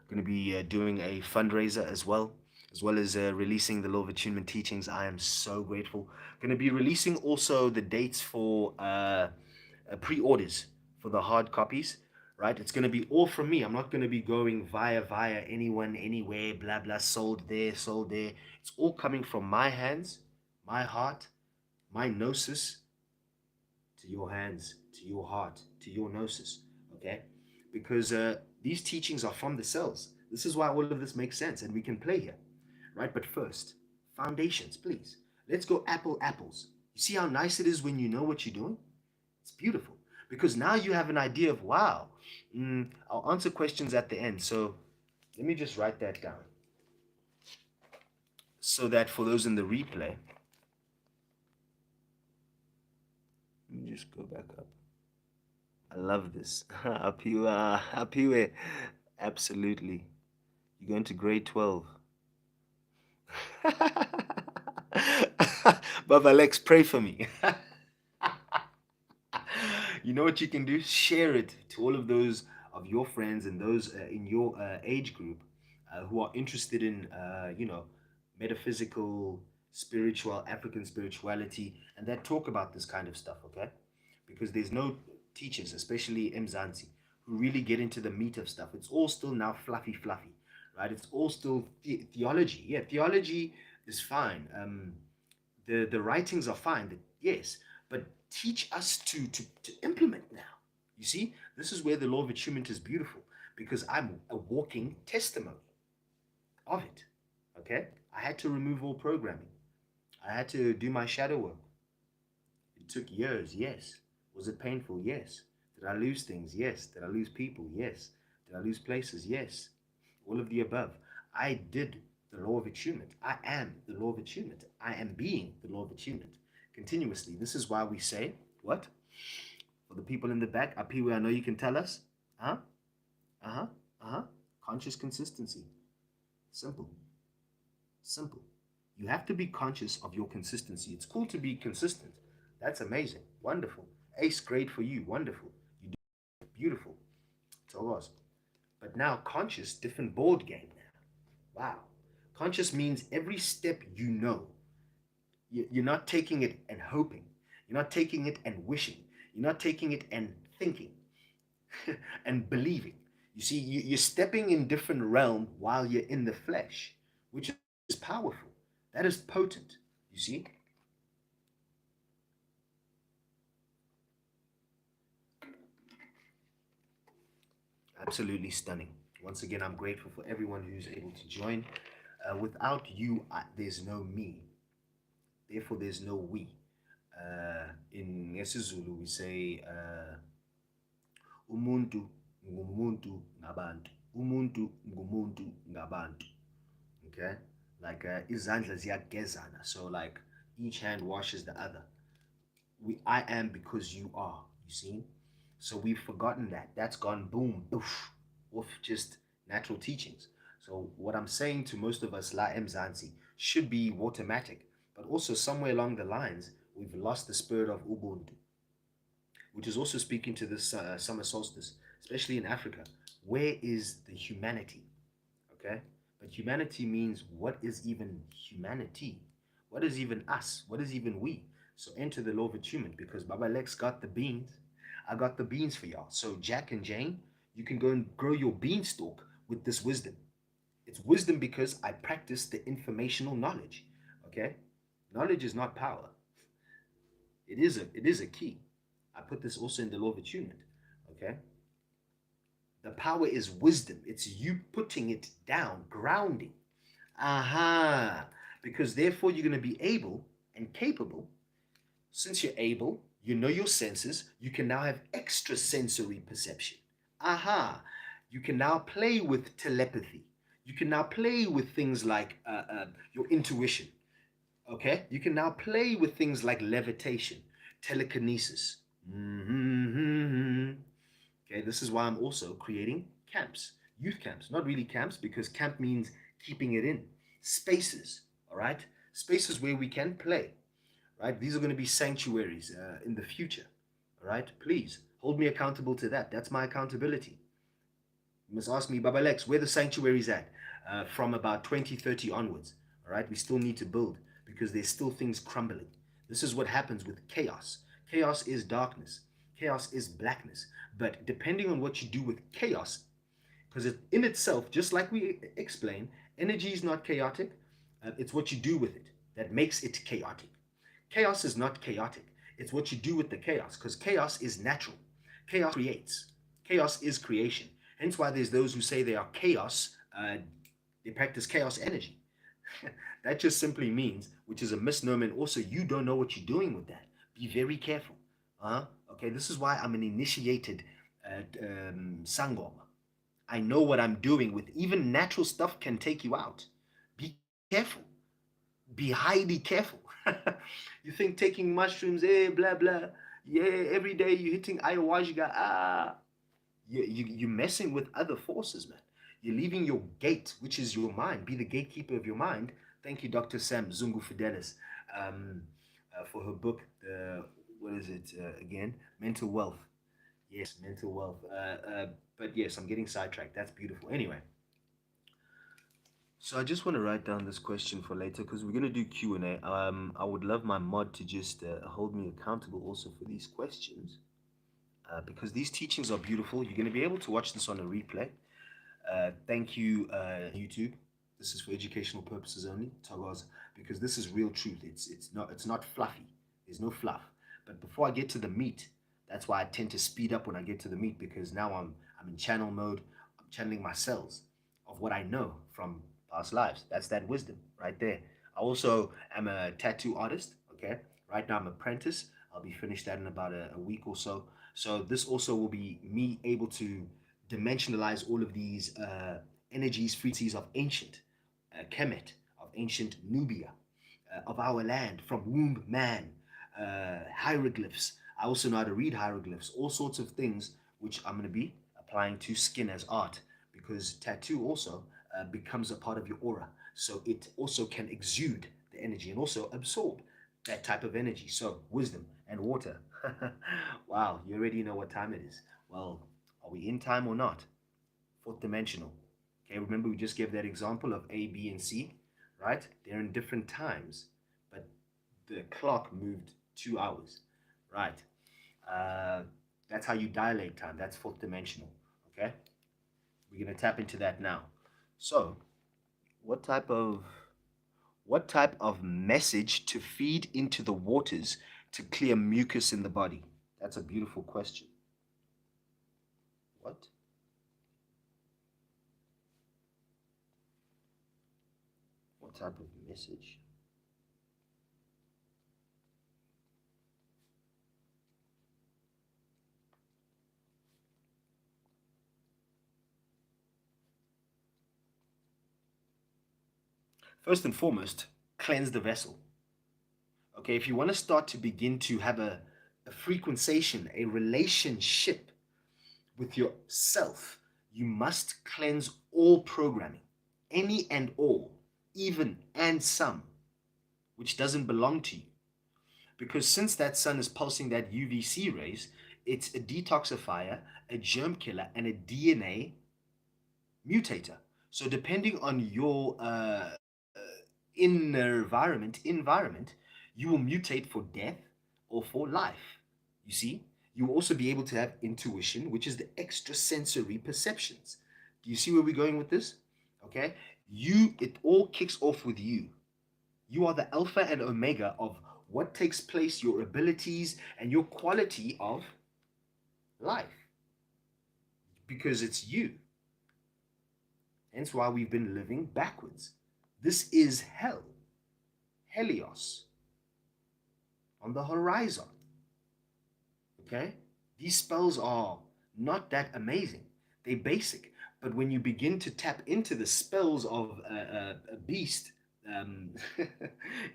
Going to be doing a fundraiser as well as releasing the Law of Attunement teachings. I am so grateful. Going to be releasing also the dates for pre-orders for the hard copies. Right, it's going to be all from me. I'm not going to be going via anyone, anywhere, blah blah, sold there, sold there. It's all coming from my hands, my heart, my gnosis, to your hands, to your heart, to your gnosis. Okay, because these teachings are from the cells. This is why all of this makes sense, and we can play here, right? But first, foundations, please. Let's go apples. You see how nice it is when you know what you're doing? It's beautiful because now you have an idea of, wow, I'll answer questions at the end. So let me just write that down so that for those in the replay, let me just go back up. I love this. Apiwe. Absolutely. You're going to grade 12. Baba Lex, pray for me. You know what you can do? Share it to all of those of your friends and those in your age group who are interested in, metaphysical, spiritual, African spirituality, and that talk about this kind of stuff, okay? Because there's no teachers, especially Mzansi, who really get into the meat of stuff. It's all still now fluffy, right? It's all still theology. Yeah, theology is fine. The writings are fine, yes, but teach us to implement now. You see, this is where the law of attunement is beautiful because I'm a walking testimony of it. Okay, I had to remove all programming. I had to do my shadow work. It took years, yes. Was it painful? Yes. Did I lose things? Yes. Did I lose people? Yes. Did I lose places? Yes. All of the above. I did the law of attunement. I am the law of attunement. I am being the law of attunement continuously. This is why we say, what? For the people in the back, Apiwe, I know you can tell us. Conscious consistency. Simple. You have to be conscious of your consistency. It's cool to be consistent. That's amazing. Wonderful. Ace grade for you. Wonderful. You do beautiful. It's all us. But now conscious, different board game now. Wow. Conscious means every step you know. You're not taking it and hoping. You're not taking it and wishing. You're not taking it and thinking and believing. You see, you're stepping in different realm while you're in the flesh, which is powerful. That is potent. You see? Absolutely stunning. Once again, I'm grateful for everyone who's able to join. Without you, there's no me. Therefore, there's no we. In Zulu, we say, umuntu ngumuntu ngabantu. Umuntu ngumuntu ngabantu. Okay? like izandla ziyagezana. So like each hand washes the other. I am because you are. You see? So we've forgotten that. That's gone boom, boof, off just natural teachings. So what I'm saying to most of us, La Mzansi, should be automatic. But also somewhere along the lines, we've lost the spirit of Ubuntu, which is also speaking to this summer solstice, especially in Africa. Where is the humanity? Okay? But humanity means, what is even humanity? What is even us? What is even we? So enter the law of attunement, because Baba Lex got the beans. I got the beans for y'all. So Jack and Jane, you can go and grow your beanstalk with this wisdom. It's wisdom because I practice the informational knowledge. Okay? Knowledge is not power. It is a key. I put this also in the law of attunement. Okay? The power is wisdom. It's you putting it down, grounding. Aha. Because therefore you're going to be able and capable. Since you're able, you know your senses, you can now have extrasensory perception. Aha. You can now play with telepathy. You can now play with things like your intuition. Okay? You can now play with things like levitation, telekinesis. Okay, this is why I'm also creating camps, youth camps. Not really camps, because camp means keeping it in. Spaces, all right? Spaces where we can play, right? These are going to be sanctuaries in the future, all right? Please hold me accountable to that. That's my accountability. You must ask me, Baba Lex, where the sanctuaries at from about 2030 onwards, all right? We still need to build because there's still things crumbling. This is what happens with chaos. Chaos is darkness. Chaos is blackness. But depending on what you do with chaos, because in itself, just like we explained, energy is not chaotic. It's what you do with it that makes it chaotic. Chaos is not chaotic. It's what you do with the chaos, because chaos is natural. Chaos creates. Chaos is creation. Hence why there's those who say they are chaos. They practice chaos energy. That just simply means, which is a misnomer, and also you don't know what you're doing with that. Be very careful. Okay, this is why I'm an initiated Sangoma. I know what I'm doing with even natural stuff can take you out. Be careful. Be highly careful. You think taking mushrooms, blah, blah. Yeah, every day you're hitting ayahuasca. You're messing with other forces, man. You're leaving your gate, which is your mind. Be the gatekeeper of your mind. Thank you, Dr. Sam Zungu Fidelis, for her book. What is it again? Mental Wealth. Yes, mental wealth. But yes, I'm getting sidetracked. That's beautiful. Anyway, so I just want to write down this question for later because we're going to do Q&A. I would love my mod to just hold me accountable also for these questions because these teachings are beautiful. You're going to be able to watch this on a replay. Thank you, YouTube. This is for educational purposes only, Thokozani, because this is real truth. It's not fluffy. There's no fluff. But before I get to the meat, that's why I tend to speed up when I get to the meat, because now I'm in channel mode. I'm channeling my cells of what I know from past lives. That's that wisdom right there. I also am a tattoo artist. Okay, right now I'm an apprentice. I'll be finished that in about a week or so. So this also will be me able to dimensionalize all of these energies, frequencies of ancient Kemet, of ancient Nubia, of our land, from womb man, hieroglyphs. I also know how to read hieroglyphs, all sorts of things which I'm going to be applying to skin as art, because tattoo also becomes a part of your aura. So it also can exude the energy and also absorb that type of energy. So wisdom and water. Wow, you already know what time it is. Well, are we in time or not? Fourth dimensional. Okay, remember we just gave that example of A, B, and C, right? They're in different times, but the clock moved 2 hours, right? That's how you dilate time. That's fourth dimensional, okay? We're gonna tap into that now. So, what type of message to feed into the waters to clear mucus in the body? That's a beautiful question. What? What type of message? First and foremost, cleanse the vessel. Okay, if you want to start to begin to have a frequentation, a relationship with yourself, you must cleanse all programming, any and all, even and some, which doesn't belong to you. Because since that sun is pulsing that UVC rays, it's a detoxifier, a germ killer, and a DNA mutator. So depending on your inner environment, you will mutate for death or for life. You see, you will also be able to have intuition, which is the extrasensory perceptions. Do you see where we're going with this? Okay, it all kicks off with you. You are the alpha and omega of what takes place, your abilities, and your quality of life. Because it's you. Hence why we've been living backwards. This is hell. Helios. On the horizon. Okay? These spells are not that amazing. They're basic. But when you begin to tap into the spells of a beast,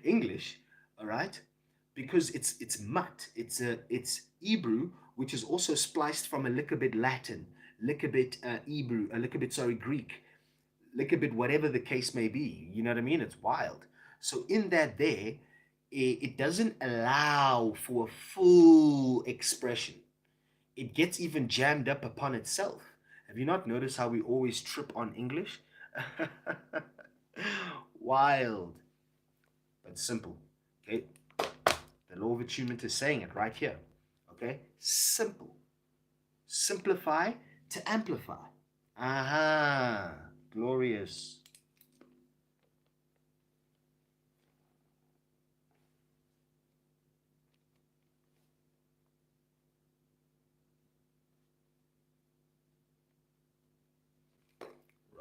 English, all right? Because it's mutt, it's Hebrew, which is also spliced from a little bit Latin, little bit Hebrew, a little bit, sorry, Greek, little bit whatever the case may be. You know what I mean? It's wild. So in that there, it doesn't allow for a full expression. It gets even jammed up upon itself. Have you not noticed how we always trip on English? Wild, but simple. Okay, the law of attunement is saying it right here. Okay, simple. Simplify to amplify. Aha, glorious.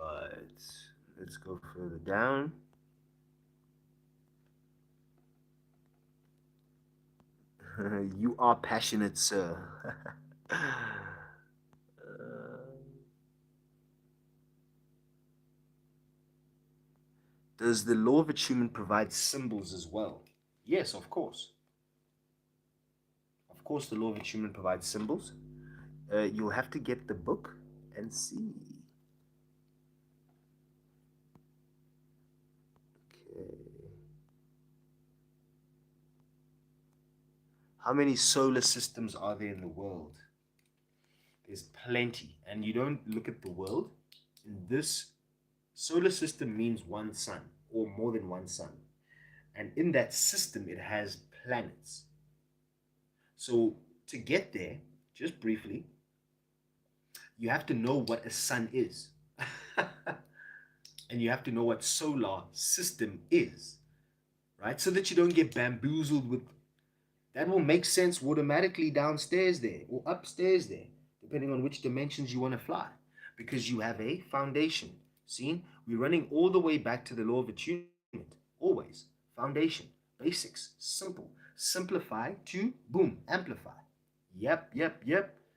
Right, let's go further down. You are passionate, sir. Does the law of attunement provide symbols as well? Yes, of course. Of course, the law of attunement provides symbols. You'll have to get the book and see. Okay. How many solar systems are there in the world? There's plenty. And you don't look at the world. In this solar system means one sun or more than one sun. And in that system, it has planets. So to get there, just briefly, you have to know what a sun is. And you have to know what solar system is, right? So that you don't get bamboozled with, that will make sense automatically downstairs there or upstairs there, depending on which dimensions you want to fly, because you have a foundation. See, we're running all the way back to the law of attunement, always. Foundation, basics, simple. Simplify to, boom, amplify. Yep.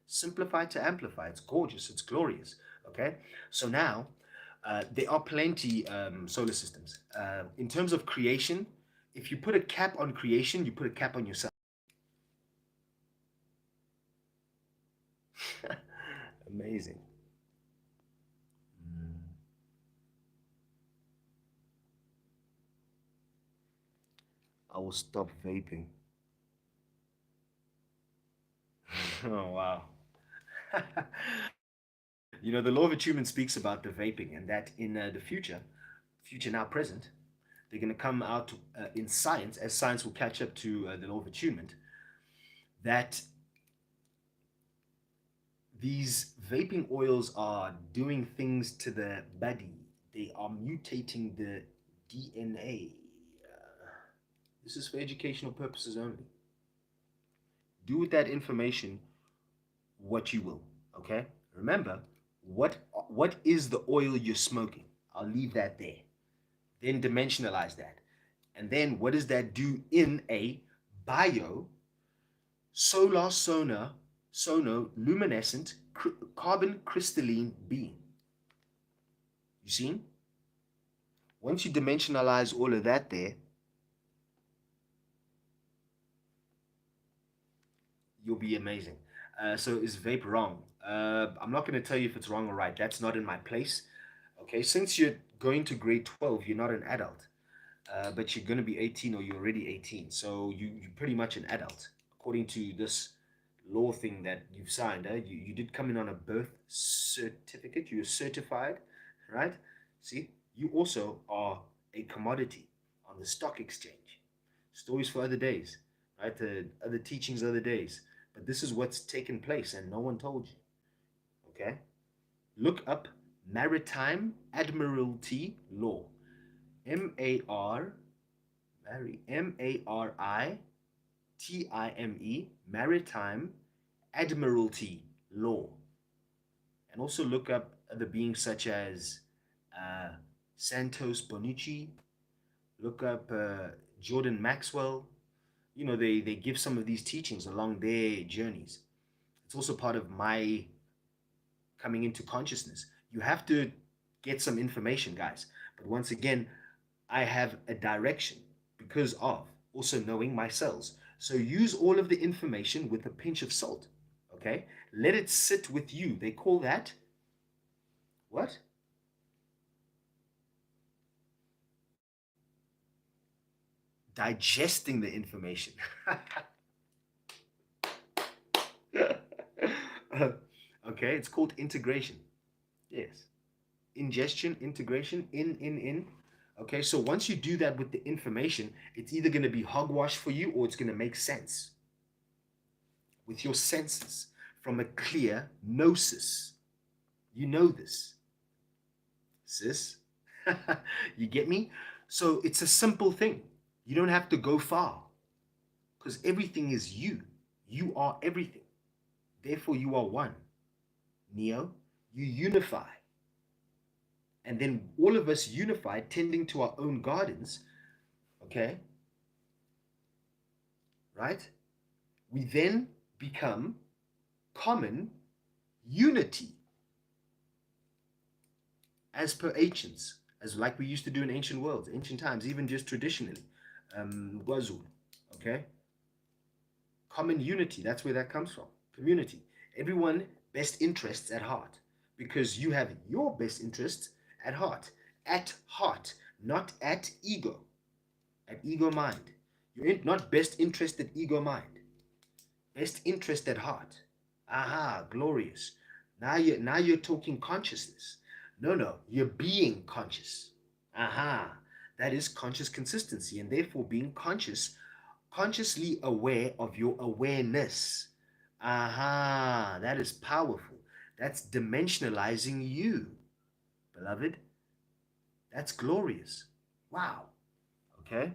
Simplify to amplify. It's gorgeous. It's glorious. Okay. So now, there are plenty solar systems. In terms of creation, if you put a cap on creation, you put a cap on yourself. Amazing. I will stop vaping. Oh, wow. You know, the law of attunement speaks about the vaping, and that in the future now present, they're going to come out in science, as science will catch up to the law of attunement, that these vaping oils are doing things to the body. They are mutating the DNA. This is for educational purposes only. Do with that information what you will, okay? Remember, what is the oil you're smoking? I'll leave that there. Then dimensionalize that. And then what does that do in a Bio-Solar-Sono-Luminescent carbon crystalline being? You seen? Once you dimensionalize all of that there, you'll be amazing. So is vape wrong? I'm not going to tell you if it's wrong or right. That's not in my place. Okay, since you're going to grade 12, you're not an adult, but you're going to be 18 or you're already 18. So you're pretty much an adult, according to this law thing that you've signed. You did come in on a birth certificate. You're certified, right? See, you also are a commodity on the stock exchange. Stories for other days, right? The other teachings other days. But this is what's taken place and no one told you. Okay? Look up Maritime Admiralty Law. M-A-R, M-A-R-I-T-I-M-E, Maritime Admiralty Law. And also look up other beings such as Santos Bonucci. Look up Jordan Maxwell. You know, they give some of these teachings along their journeys. It's also part of my coming into consciousness. You have to get some information, guys. But once again, I have a direction because of also knowing my cells. So use all of the information with a pinch of salt, okay? Let it sit with you. They call that, what? Digesting the information. Okay, it's called integration. Yes. Ingestion, integration, in. Okay, so once you do that with the information, it's either going to be hogwash for you or it's going to make sense with your senses from a clear gnosis. You know this, sis. You get me? So it's a simple thing. You don't have to go far because everything is you. You are everything. Therefore, you are one. Neo, you unify. And then all of us unify, tending to our own gardens, okay? Right? We then become common unity as per ancients, as like we used to do in ancient worlds, ancient times, even just traditionally. 𝙃𝙗𝙗𝙗, okay? Common unity, that's where that comes from. Community. Everyone best interests at heart because you have your best interests at heart, not at ego mind. You're not best interested ego mind, best interest at heart. Aha, glorious. Now you're talking consciousness. No, you're being conscious. Aha, that is conscious consistency, and therefore being consciously aware of your awareness. Aha, that is powerful. That's dimensionalizing you, beloved. That's glorious. Wow. Okay.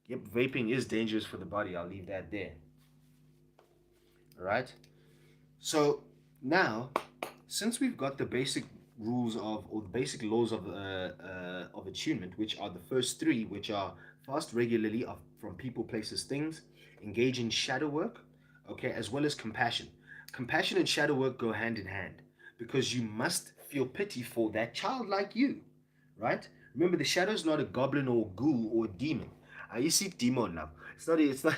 Yep, vaping is dangerous for the body. I'll leave that there. All right. So now, since we've got the basic rules of, or the basic laws of attunement, which are the first three, which are fast regularly from people, places, things, engage in shadow work, okay, as well as compassion. Compassion and shadow work go hand in hand because you must feel pity for that child like you, right? Remember, the shadow is not a goblin or a ghoul or a demon. You see demon love. It's not.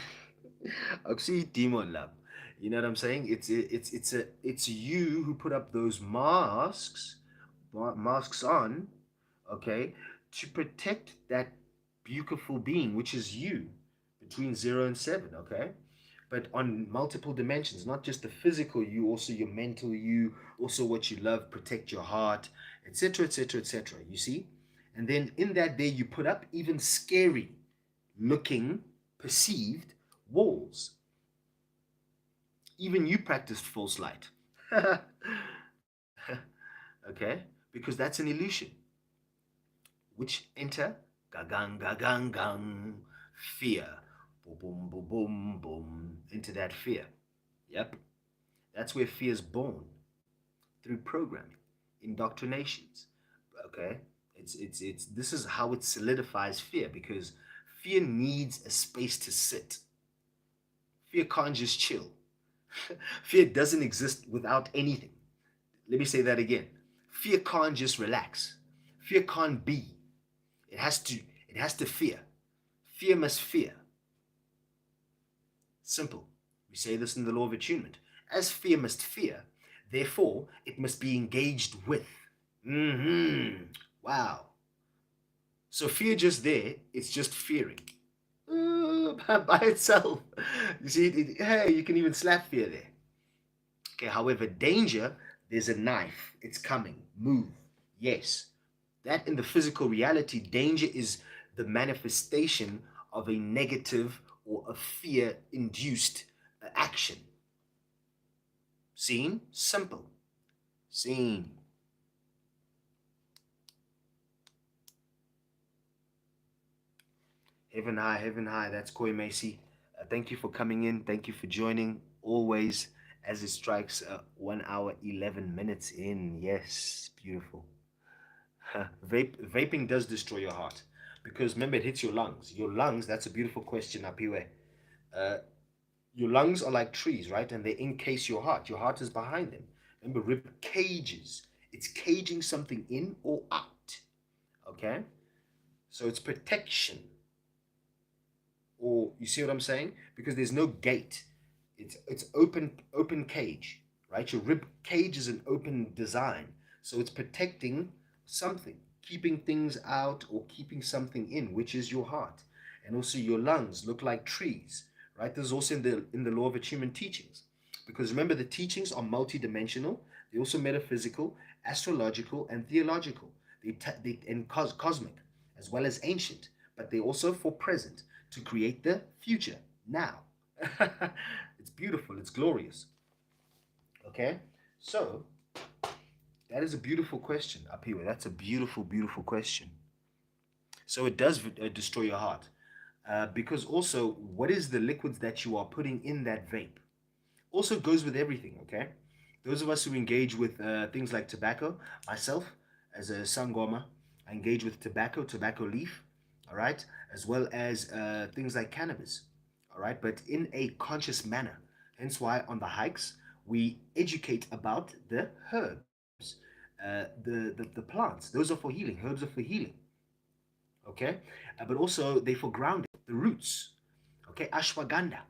I see demon love. You know what I'm saying? It's you who put up those masks on, okay, to protect that beautiful being, which is you, between 0 and 7, okay? But on multiple dimensions, not just the physical you, also your mental you, also what you love, protect your heart, etc., etc., etc. You see? And then in that day, you put up even scary looking, perceived walls. Even you practiced false light. Okay? Because that's an illusion. Which enter gagang gagang gang fear. Boom boom boom boom boom into that fear. Yep. That's where fear is born. Through programming, indoctrinations. Okay? It's this is how it solidifies fear, because fear needs a space to sit. Fear can't just chill. Fear doesn't exist without anything. Let me say that again. Fear can't just relax. Fear can't be. It has to fear. Fear must fear. Simple. We say this in the law of attunement. As fear must fear, therefore it must be engaged with. Wow. So fear just there, it's just fearing. By itself. You see, hey, you can even slap fear there. Okay, however, danger, there's a knife. It's coming. Move. Yes. That in the physical reality, danger is the manifestation of a negative or a fear-induced action. Seen? Simple. Seen. Heaven high. That's 𝙒𝙗𝙗𝙦. Thank you for coming in. Thank you for joining. Always, as it strikes 1 hour 11 minutes in. Yes, beautiful. Vaping does destroy your heart because remember, it hits your lungs. Your lungs. That's a beautiful question, 𝙃𝙗𝙗𝙦. Your lungs are like trees, right? And they encase your heart. Your heart is behind them. Remember, rib cages. It's caging something in or out. Okay? So it's protection. Or you see what I'm saying? Because there's no gate. It's open cage, right? Your rib cage is an open design. So it's protecting something, keeping things out or keeping something in, which is your heart. And also your lungs look like trees, right? This is also in the law of attunement teachings. Because remember, the teachings are multidimensional. They're also metaphysical, astrological, and theological. And cosmic, as well as ancient. But they're also for present, to create the future now. It's beautiful. It's glorious. Okay? So, that is a beautiful question, 𝙃𝙗𝙗𝙦. That's a beautiful, beautiful question. So it does destroy your heart. Because also, what is the liquids that you are putting in that vape? Also goes with everything, okay? Those of us who engage with things like tobacco, myself, as a sangoma, I engage with tobacco leaf, all right? As well as things like cannabis, all right? But in a conscious manner. Hence why on the hikes, we educate about the herbs, the plants. Those are for healing. Herbs are for healing, okay? But also they for grounding, the roots, okay? Ashwagandha,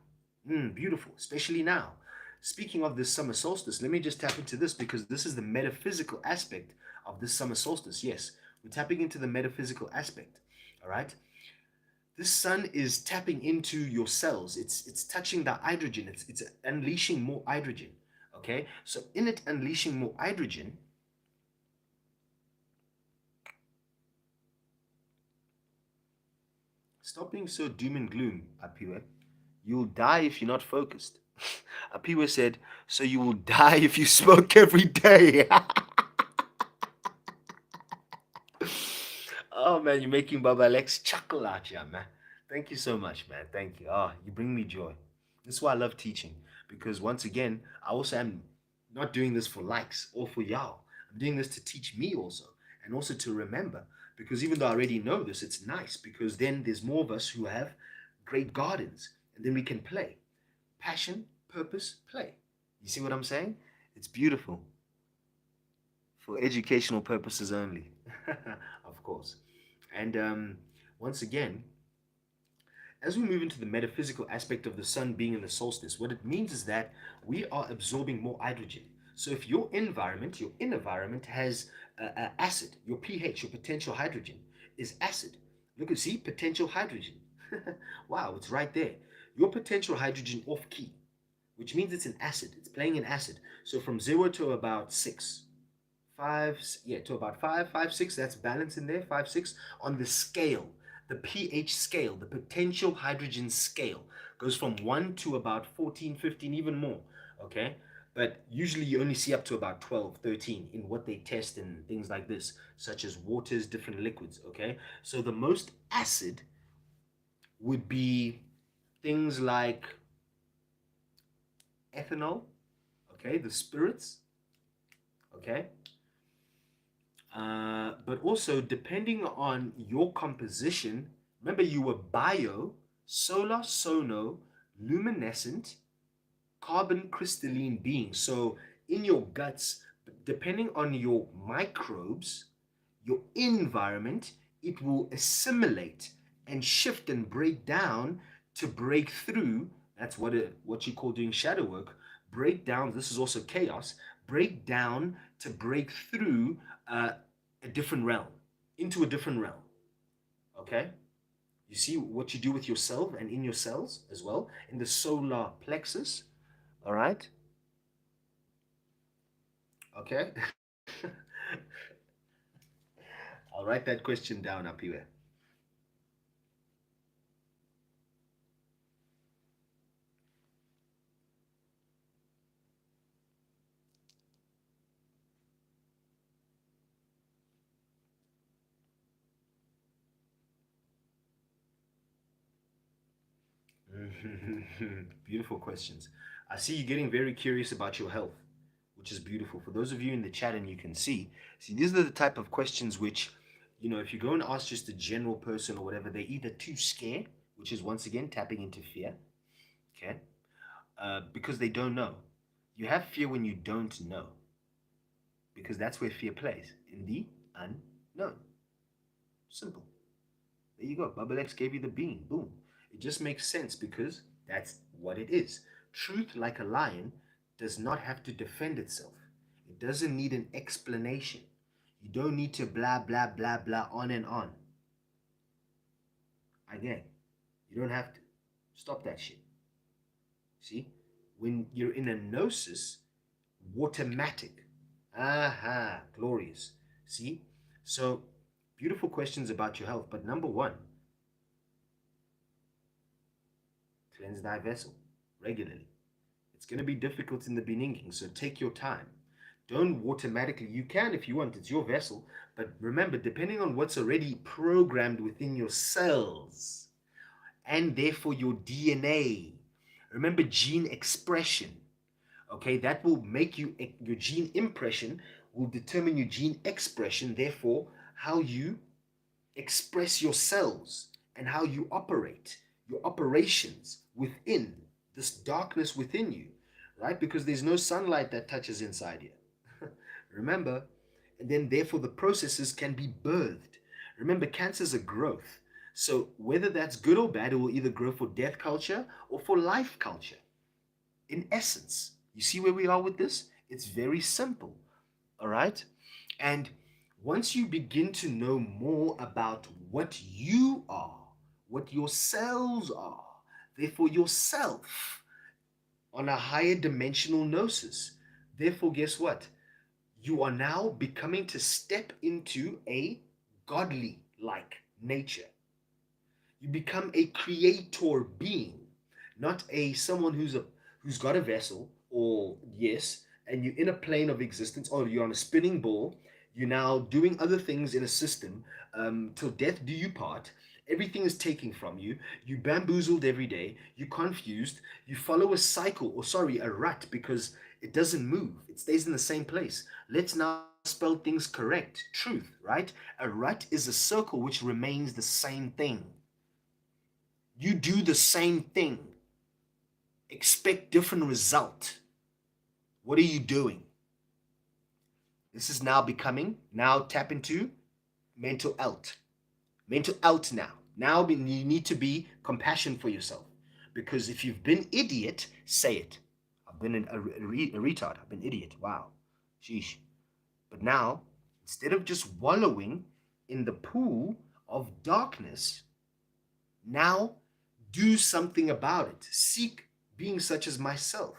beautiful, especially now. Speaking of this summer solstice, let me just tap into this because this is the metaphysical aspect of this summer solstice. Yes, we're tapping into the metaphysical aspect, all right? This sun is tapping into your cells. It's touching the hydrogen. It's unleashing more hydrogen, okay? So in it unleashing more hydrogen, stop being so doom and gloom, 𝙃𝙗𝙗𝙦. You'll die if you're not focused. 𝙃𝙗𝙗𝙦 said, so you will die if you smoke every day. Oh man, you're making Baba Lex chuckle out here, man. Thank you so much, man. Thank you. Oh, you bring me joy. This is why I love teaching. Because once again, I also am not doing this for likes or for y'all. I'm doing this to teach me also. And also to remember. Because even though I already know this, it's nice. Because then there's more of us who have great gardens. And then we can play. Passion, purpose, play. You see what I'm saying? It's beautiful. For educational purposes only. Of course. And once again, as we move into the metaphysical aspect of the sun being in the solstice, what it means is that we are absorbing more hydrogen. So if your environment has acid, your pH, your potential hydrogen is acid. Look and see, potential hydrogen. Wow, it's right there. Your potential hydrogen off key, which means it's an acid. It's playing an acid. So from 0 to about 6. 5, yeah, to about 5, 5, 6, that's balance in there, 5, 6, on the scale, the pH scale, the potential hydrogen scale, goes from 1 to about 14, 15, even more, okay? But usually you only see up to about 12, 13 in what they test and things like this, such as waters, different liquids, okay? So the most acid would be things like ethanol, okay, the spirits, okay? But also, depending on your composition, remember you were Bio-Solar-Sono-Luminescent carbon crystalline being. So in your guts, But depending on your microbes, your environment, it will assimilate and shift and break down to break through. That's what you call doing shadow work. Break down. This is also chaos. Break down to break through a different realm, into a different realm. Okay? You see what you do with yourself and in your cells as well, in the solar plexus. All right? Okay? I'll write that question down up here. Beautiful questions. I see you getting very curious about your health, which is beautiful. For those of you in the chat and you can see, these are the type of questions which, if you go and ask just a general person or whatever, they're either too scared, which is once again tapping into fear, okay? Because they don't know. You have fear when you don't know, because that's where fear plays, in the unknown. Simple. There you go. Bubble X gave you the bean. Boom. It just makes sense because that's what it is. Truth, like a lion, does not have to defend itself. It doesn't need an explanation. You don't need to blah, blah, blah, blah, on and on. Again, you don't have to. Stop that shit. See? When you're in a gnosis, watermatic. Aha, glorious. See? So, beautiful questions about your health. But number one, cleanse thy vessel regularly. It's going to be difficult in the beginning, so take your time. Don't automatically, you can if you want, it's your vessel, but remember, depending on what's already programmed within your cells, and therefore your DNA, remember gene expression, okay, that will make you, your gene impression will determine your gene expression, therefore how you express your cells and how you operate, your operations within this darkness within you, right? Because there's no sunlight that touches inside here. Remember, and then therefore the processes can be birthed. Remember, cancer is a growth. So whether that's good or bad, it will either grow for death culture or for life culture. In essence, you see where we are with this? It's very simple, all right? And once you begin to know more about what you are, what your cells are, therefore yourself, on a higher dimensional gnosis, therefore guess what? You are now becoming to step into a godly-like nature. You become a creator being, not a someone who's got a vessel, or yes, and you're in a plane of existence, or you're on a spinning ball. You're now doing other things in a system till death do you part. Everything is taken from you. You bamboozled every day. You're confused. You follow a cycle, or sorry, a rut, because it doesn't move. It stays in the same place. Let's now spell things correct. Truth, right? A rut is a circle which remains the same thing. You do the same thing. Expect different result. What are you doing? This is now becoming, now tap into mental health. Mental health now. Now you need to be compassion for yourself. Because if you've been idiot, say it. I've been a retard. I've been idiot. Wow. Sheesh. But now, instead of just wallowing in the pool of darkness, now do something about it. Seek beings such as myself,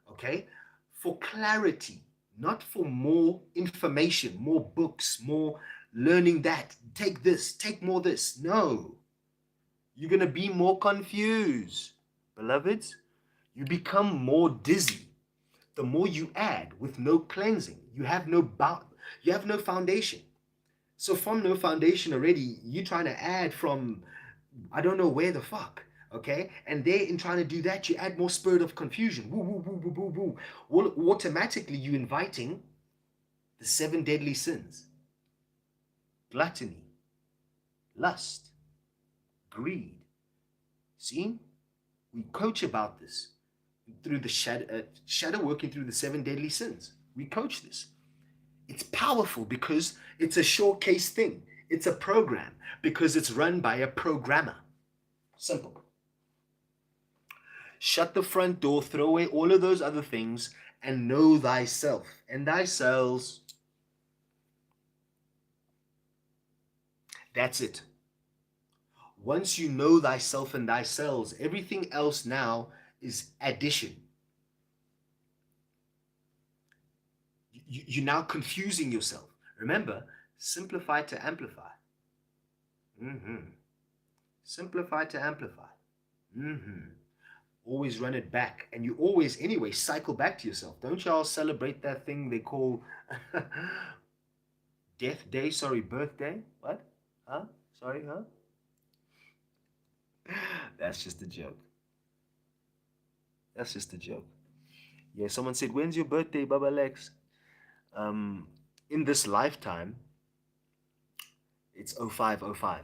okay? For clarity, not for more information, more books, more learning that. Take this, take more this. No. You're going to be more confused, beloveds. You become more dizzy. The more you add with no cleansing, you have no foundation. So from no foundation already, you're trying to add from I don't know where the fuck, okay? And there in trying to do that, you add more spirit of confusion. Woo, woo, woo, woo, woo, woo. Well, automatically, you inviting the 7 deadly sins. Gluttony, lust, greed. See? We coach about this through the shadow working through the 7 deadly sins. We coach this. It's powerful because it's a showcase thing. It's a program because it's run by a programmer. Simple. Shut the front door, throw away all of those other things, and know thyself and thy cells. That's it. Once you know thyself and thy cells, everything else now is addition. You're now confusing yourself. Remember, simplify to amplify. Simplify to amplify. Always run it back. And you always, anyway, cycle back to yourself. Don't y'all celebrate that thing they call death day, birthday? What? Huh? Sorry, huh? That's just a joke. That's just a joke. Yeah, someone said, when's your birthday, Baba Lex? In this lifetime, it's 0505.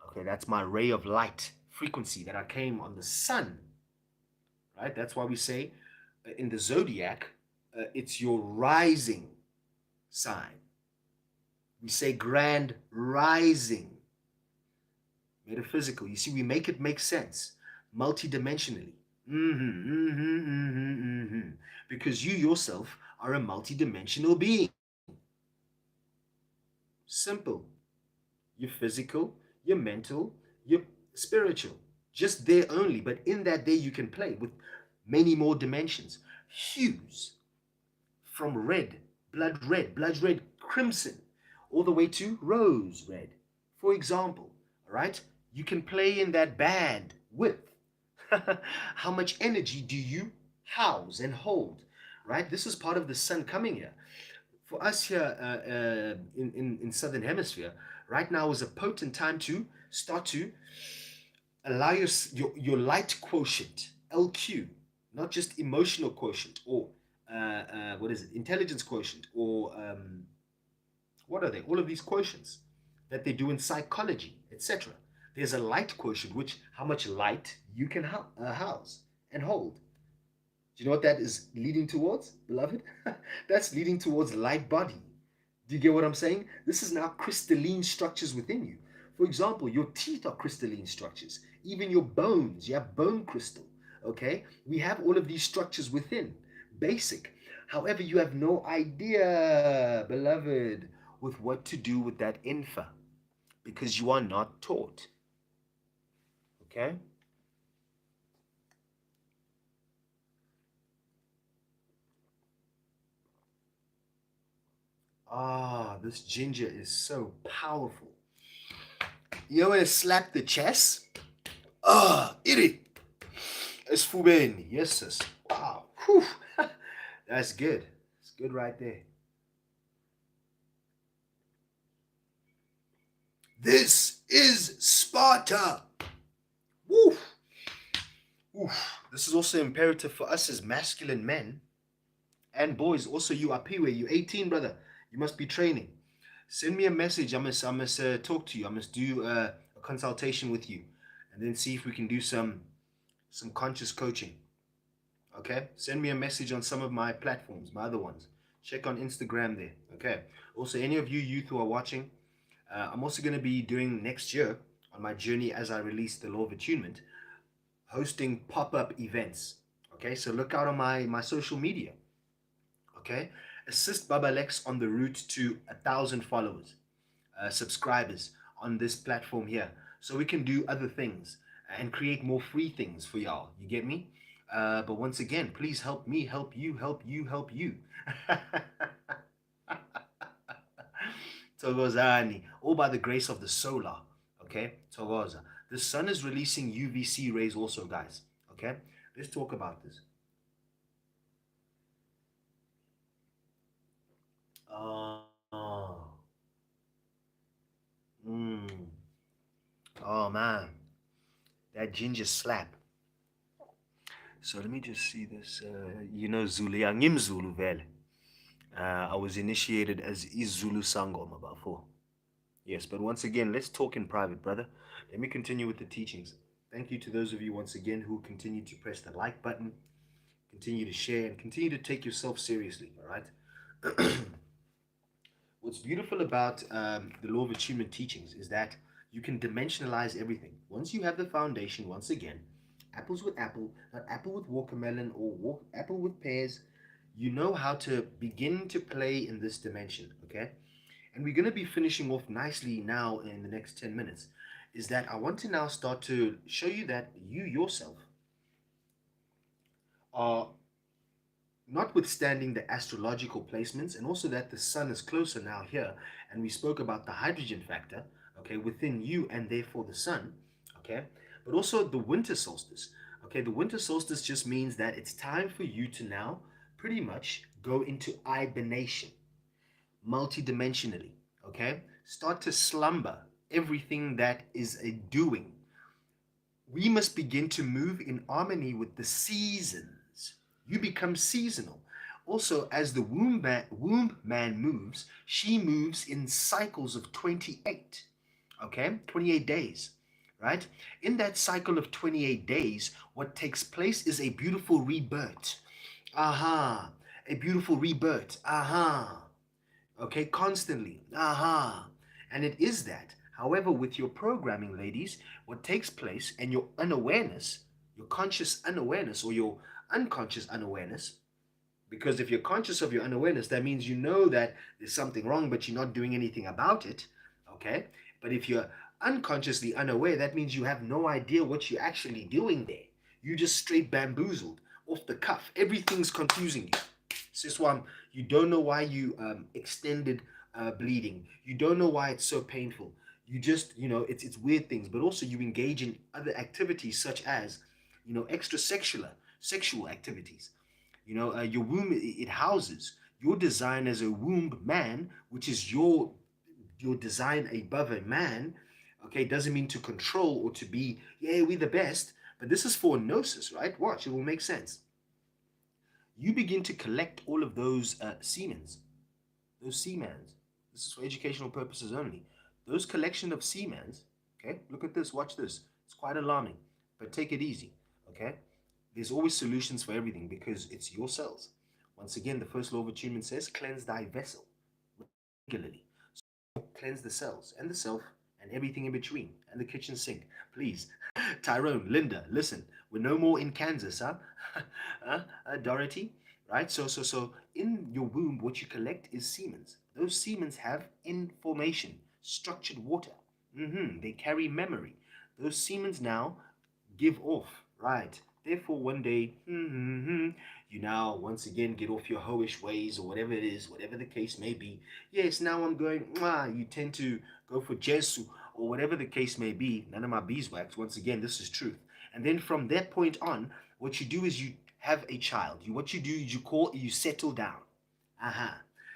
Okay, that's my ray of light frequency that I came on the sun. Right? That's why we say in the zodiac, it's your rising sign. We say grand rising. Metaphysical. You see, we make it make sense. Multidimensionally. Because you yourself are a multidimensional being. Simple. You're physical, you're mental, you're spiritual. Just there only. But in that day you can play with many more dimensions. Hues. From red, blood red, crimson, all the way to rose red. For example, all right? You can play in that band width. How much energy do you house and hold, right? This is part of the sun coming here. For us here in Southern Hemisphere, right now is a potent time to start to allow your light quotient, LQ, not just emotional quotient or what is it, intelligence quotient or what are they? All of these quotients that they do in psychology, etc. There's a light quotient, which how much light you can house and hold. Do you know what that is leading towards, beloved? That's leading towards light body. Do you get what I'm saying? This is now crystalline structures within you. For example, your teeth are crystalline structures. Even your bones, you have bone crystal. Okay? We have all of these structures within. Basic. However, you have no idea, beloved, with what to do with that info. Because you are not taught. Okay? Ah, this ginger is so powerful. You want to slap the chest? Ah, iri. It's fubeni. Yes, sis. Wow. Whew. That's good. It's good right there. This is Sparta. Woo. Oof. This is also imperative for us as masculine men and boys. Also, you Apiwe, you 18, brother. You must be training. Send me a message. I must talk to you. I must do a consultation with you, and then see if we can do some conscious coaching. Okay? Send me a message on some of my platforms, my other ones. Check on Instagram there. Okay? Also, any of you youth who are watching, I'm also going to be doing next year on my journey as I release the Law of Attunement, hosting pop-up events. Okay? So look out on my social media. Okay? Assist Baba Lex on the route to 1,000 followers, subscribers on this platform here, so we can do other things and create more free things for y'all. You get me? But once again, please help me, help you, help you, help you. Thokozani, all by the grace of the solar. Okay, Thokoza. The sun is releasing UVC rays also, guys. Okay, let's talk about this. Oh man, that ginger slap. So let me just see this. You know Zulu, Ngim Zulu vele. I was initiated as Izulu Sangoma before. Yes, but once again, let's talk in private, brother. Let me continue with the teachings. Thank you to those of you once again who continue to press the like button, continue to share, and continue to take yourself seriously, all right? What's beautiful about the law of attunement teachings is that you can dimensionalize everything. Once you have the foundation, once again, apples with apple, not apple with watermelon or apple with pears, you know how to begin to play in this dimension, okay? And we're going to be finishing off nicely now in the next 10 minutes. Is that I want to now start to show you that you yourself are, notwithstanding the astrological placements, and also that the sun is closer now here, and we spoke about the hydrogen factor, okay, within you and therefore the sun, okay, but also the winter solstice. Okay, the winter solstice just means that it's time for you to now pretty much go into hibernation multidimensionally, okay? Start to slumber everything that is a doing. We must begin to move in harmony with the seasons. You become seasonal. Also, as the womb man moves, she moves in cycles of 28, okay? 28 days, right? In that cycle of 28 days, what takes place is a beautiful rebirth. Aha, a beautiful rebirth. Aha, okay, constantly. Aha. And it is that. However, with your programming, ladies, what takes place and your unawareness, your conscious unawareness or your unconscious unawareness, because if you're conscious of your unawareness, that means you know that there's something wrong, but you're not doing anything about it, okay? But if you're unconsciously unaware, that means you have no idea what you're actually doing there. You just straight bamboozled, off the cuff. Everything's confusing you. Sis Wam, you don't know why you extended bleeding. You don't know why it's so painful. You just, it's weird things. But also you engage in other activities such as, sexual activities. Your womb, it houses your design as a womb man, which is your design above a man. Okay, doesn't mean to control or to be, yeah, we the best. But this is for gnosis, right? Watch, it will make sense. You begin to collect all of those semens, those semens. This is for educational purposes only. Those collection of semens, okay? Look at this, watch this. It's quite alarming, but take it easy, okay? There's always solutions for everything because it's your cells. Once again, the first law of attunement says, cleanse thy vessel regularly. So cleanse the cells and the self and everything in between and the kitchen sink. Please, Tyrone, Linda, listen, we're no more in Kansas, huh? Dorothy, right? So in your womb, what you collect is semens. Those semens have information, structured water. They carry memory. Those semens now give off, right? Therefore, one day, you now once again get off your hoish ways or whatever it is, whatever the case may be. Yes, now I'm going, you tend to go for Jesu or whatever the case may be. None of my beeswax. Once again, this is truth. And then from that point on, what you do is you have a child. What you do is you settle down.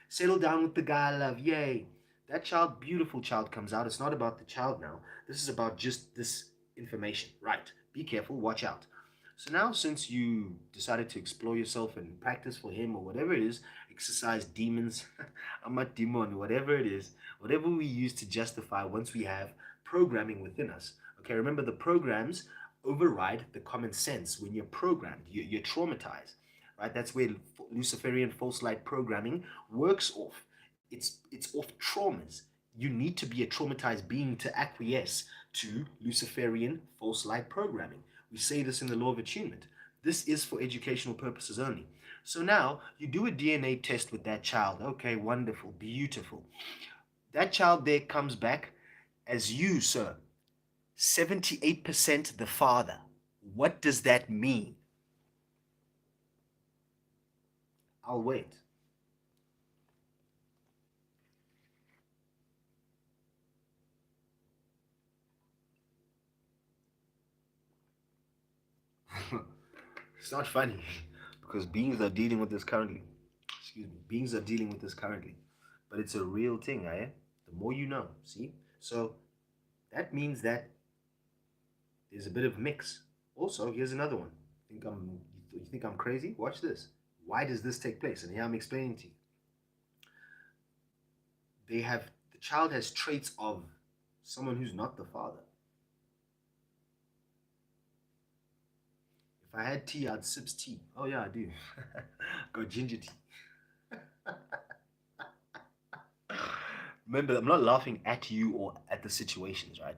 Settle down with the guy I love. Yay. That child, beautiful child comes out. It's not about the child now. This is about just this information. Right. Be careful. Watch out. So now, since you decided to explore yourself and practice for him or whatever it is, exercise demons, I'm a demon, whatever it is, whatever we use to justify once we have programming within us. Okay, remember the programs override the common sense. When you're programmed, you're traumatized, right? That's where Luciferian false light programming works off. It's off traumas. You need to be a traumatized being to acquiesce to Luciferian false light programming. We say this in the law of attunement. This is for educational purposes only. So now you do a DNA test with that child. Okay, wonderful, beautiful. That child there comes back as you, sir. 78% the father. What does that mean? I'll wait. It's not funny because beings are dealing with this currently. Excuse me. Beings are dealing with this currently. But it's a real thing, eh? The more you know, see? So that means that there's a bit of mix. Also, here's another one. You think I'm crazy? Watch this. Why does this take place? And here I'm explaining to you. The child has traits of someone who's not the father. If I had tea, I'd sips tea. Oh yeah, I do. Got ginger tea. Remember, I'm not laughing at you or at the situations, right?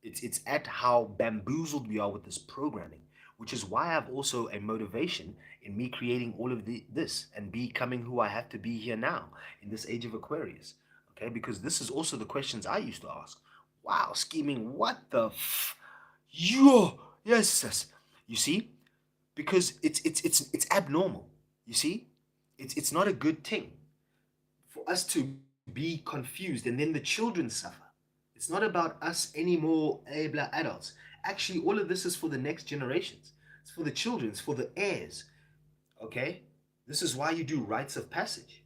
It's at how bamboozled we are with this programming, which is why I have also a motivation in me creating all of this and becoming who I have to be here now in this age of Aquarius. Okay, because this is also the questions I used to ask. Wow, scheming, what the yo, yes. You see? Because it's abnormal. You see? It's not a good thing for us to be confused and then the children suffer. It's not about us anymore, able adults. Actually, all of this is for the next generations. It's for the children, it's for the heirs. Okay? This is why you do rites of passage.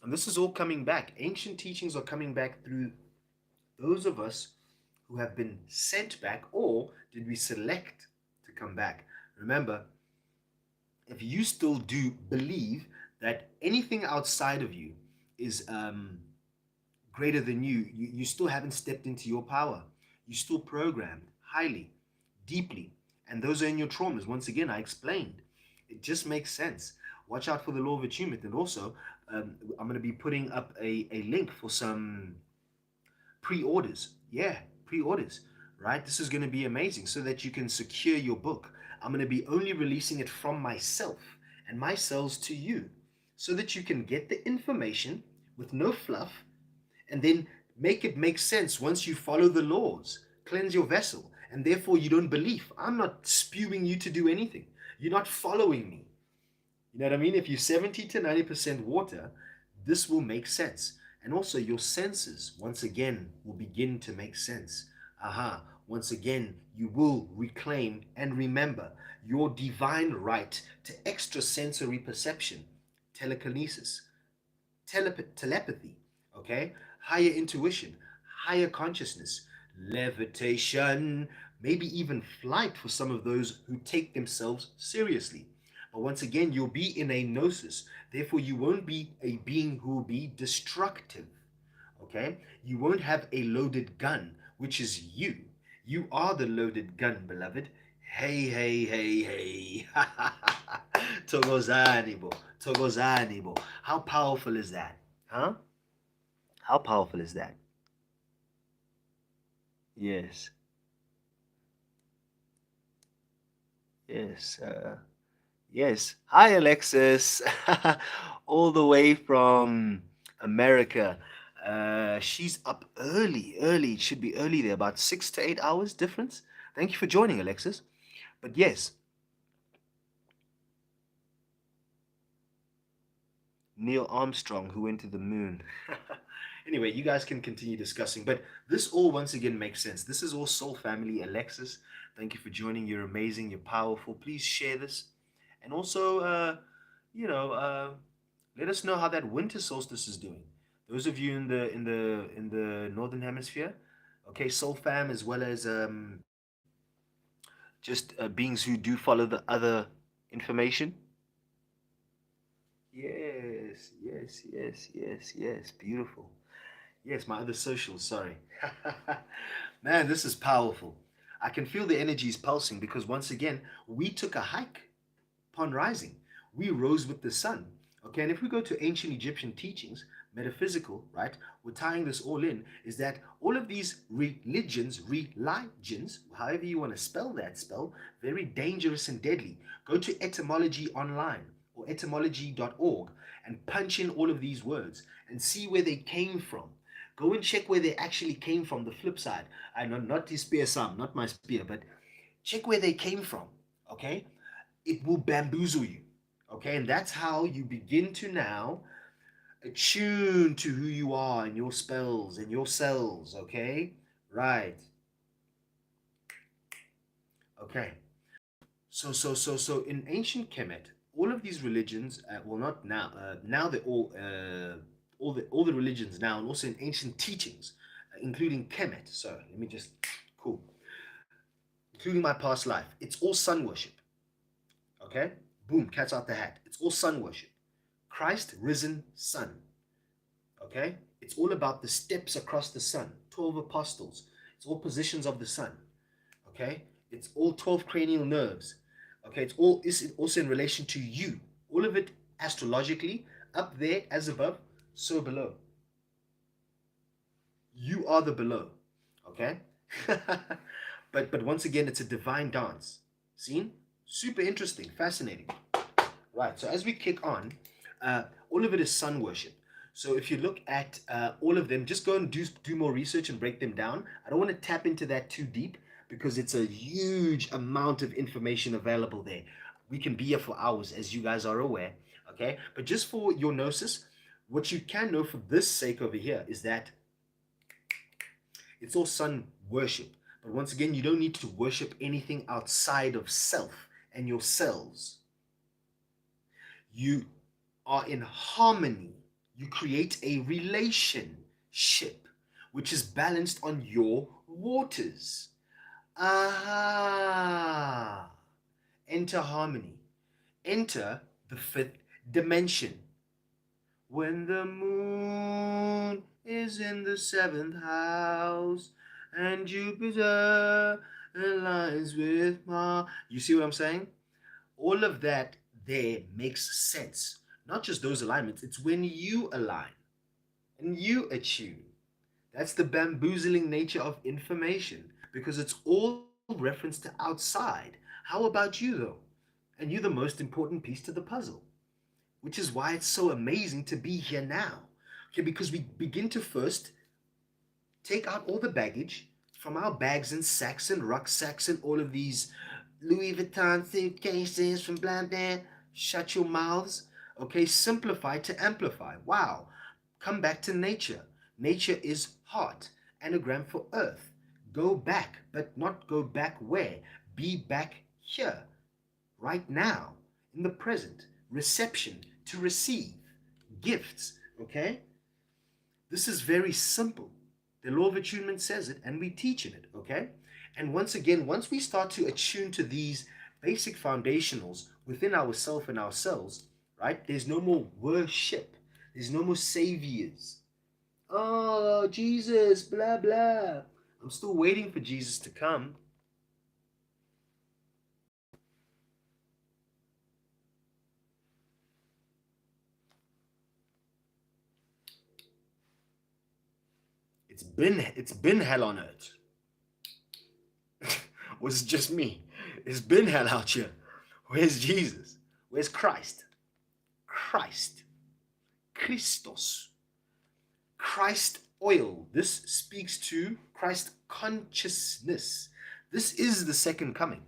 And this is all coming back. Ancient teachings are coming back through those of us who have been sent back, or did we select to come back? Remember, if you still do believe that anything outside of you is greater than you, you still haven't stepped into your power. You're still programmed highly, deeply. And those are in your traumas. Once again, I explained. It just makes sense. Watch out for the law of attunement. And also, I'm going to be putting up a link for some pre-orders. Yeah, pre-orders, right? This is going to be amazing so that you can secure your book. I'm going to be only releasing it from myself and my cells to you so that you can get the information with no fluff and then make it make sense once you follow the laws. Cleanse your vessel, and therefore you don't believe. I'm not spewing you to do anything. You're not following me. You know what I mean? If you're 70 to 90% water, this will make sense. And also your senses, once again, will begin to make sense. Aha, once again, you will reclaim and remember your divine right to extrasensory perception, telekinesis, telepathy, okay? Higher intuition, higher consciousness, levitation, maybe even flight for some of those who take themselves seriously. But once again, you'll be in a gnosis. Therefore, you won't be a being who will be destructive. Okay? You won't have a loaded gun, which is you. You are the loaded gun, beloved. Hey, hey, hey, hey. Thokozani Bo. Thokozani Bo. How powerful is that? Huh? How powerful is that? Yes. Yes. Yes. Hi, Alexis. All the way from America. She's up early, early. It should be early there, about 6 to 8 hours difference. Thank you for joining, Alexis. But yes, Neil Armstrong, who went to the moon. Anyway, you guys can continue discussing, but this all once again makes sense. This is all soul family. Alexis, thank you for joining. You're amazing. You're powerful. Please share this. And also, you know, let us know how that winter solstice is doing. Those of you in the northern hemisphere, okay, Soul Fam, as well as just beings who do follow the other information. Yes, yes, yes, yes, yes. Beautiful. Yes, my other socials. Sorry, man, this is powerful. I can feel the energies pulsing because once again we took a hike upon rising. We rose with the sun. Okay, and if we go to ancient Egyptian teachings, metaphysical, right, we're tying this all in, is that all of these religions, however you want to spell that spell, very dangerous and deadly. Go to etymology online or etymology.org and punch in all of these words and see where they came from. Go and check where they actually came from, the flip side. I know not to spear some, not my spear, but check where they came from, okay? It will bamboozle you. Okay, and that's how you begin to now attune to who you are and your spells and your cells. Okay, right. Okay, so in ancient Kemet, all of these religions, well, not now. Now they're all the religions now, and also in ancient teachings, including Kemet. So let me just cool, including my past life. It's all sun worship. Okay, boom, cat's out the hat. It's all sun worship. Christ risen sun. Okay, it's all about the steps across the sun. 12 apostles. It's all positions of the sun. Okay, It's all 12 cranial nerves. Okay, it's also in relation to you. All of it astrologically, up there as above, so below. You are the below. Okay? but once again, it's a divine dance. Seen? Super interesting, fascinating. Right, so as we kick on, all of it is sun worship. So if you look at all of them, just go and do more research and break them down. I don't want to tap into that too deep because it's a huge amount of information available there. We can be here for hours, as you guys are aware, okay? But just for your gnosis, what you can know for this sake over here is that it's all sun worship. But once again, you don't need to worship anything outside of self and your cells. You are in harmony. You create a relationship which is balanced on your waters. Ah, enter harmony. Enter the fifth dimension. When the moon is in the seventh house and Jupiter aligns with Mars. You see what I'm saying? All of that there makes sense. Not just those alignments, it's when you align and you attune. That's the bamboozling nature of information because it's all reference to outside. How about you though? And you're the most important piece to the puzzle, which is why it's so amazing to be here now. Okay, because we begin to first take out all the baggage from our bags and sacks and rucksacks and all of these Louis Vuitton suitcases from blah blah. Shut your mouths. Okay, simplify to amplify. Wow. Come back to nature. Nature is heart. Anagram for earth. Go back, but not go back where? Be back here. Right now. In the present. Reception. To receive. Gifts. Okay? This is very simple. The law of attunement says it, and we teach in it. Okay? And once again, once we start to attune to these basic foundationals within ourself and ourselves, right? There's no more worship. There's no more saviors. Oh, Jesus, blah, blah. I'm still waiting for Jesus to come. It's been hell on earth. Was it just me? It's been hell out here. Where's Jesus? Where's Christ? Christ. Christos. Christ oil. This speaks to Christ consciousness. This is the second coming.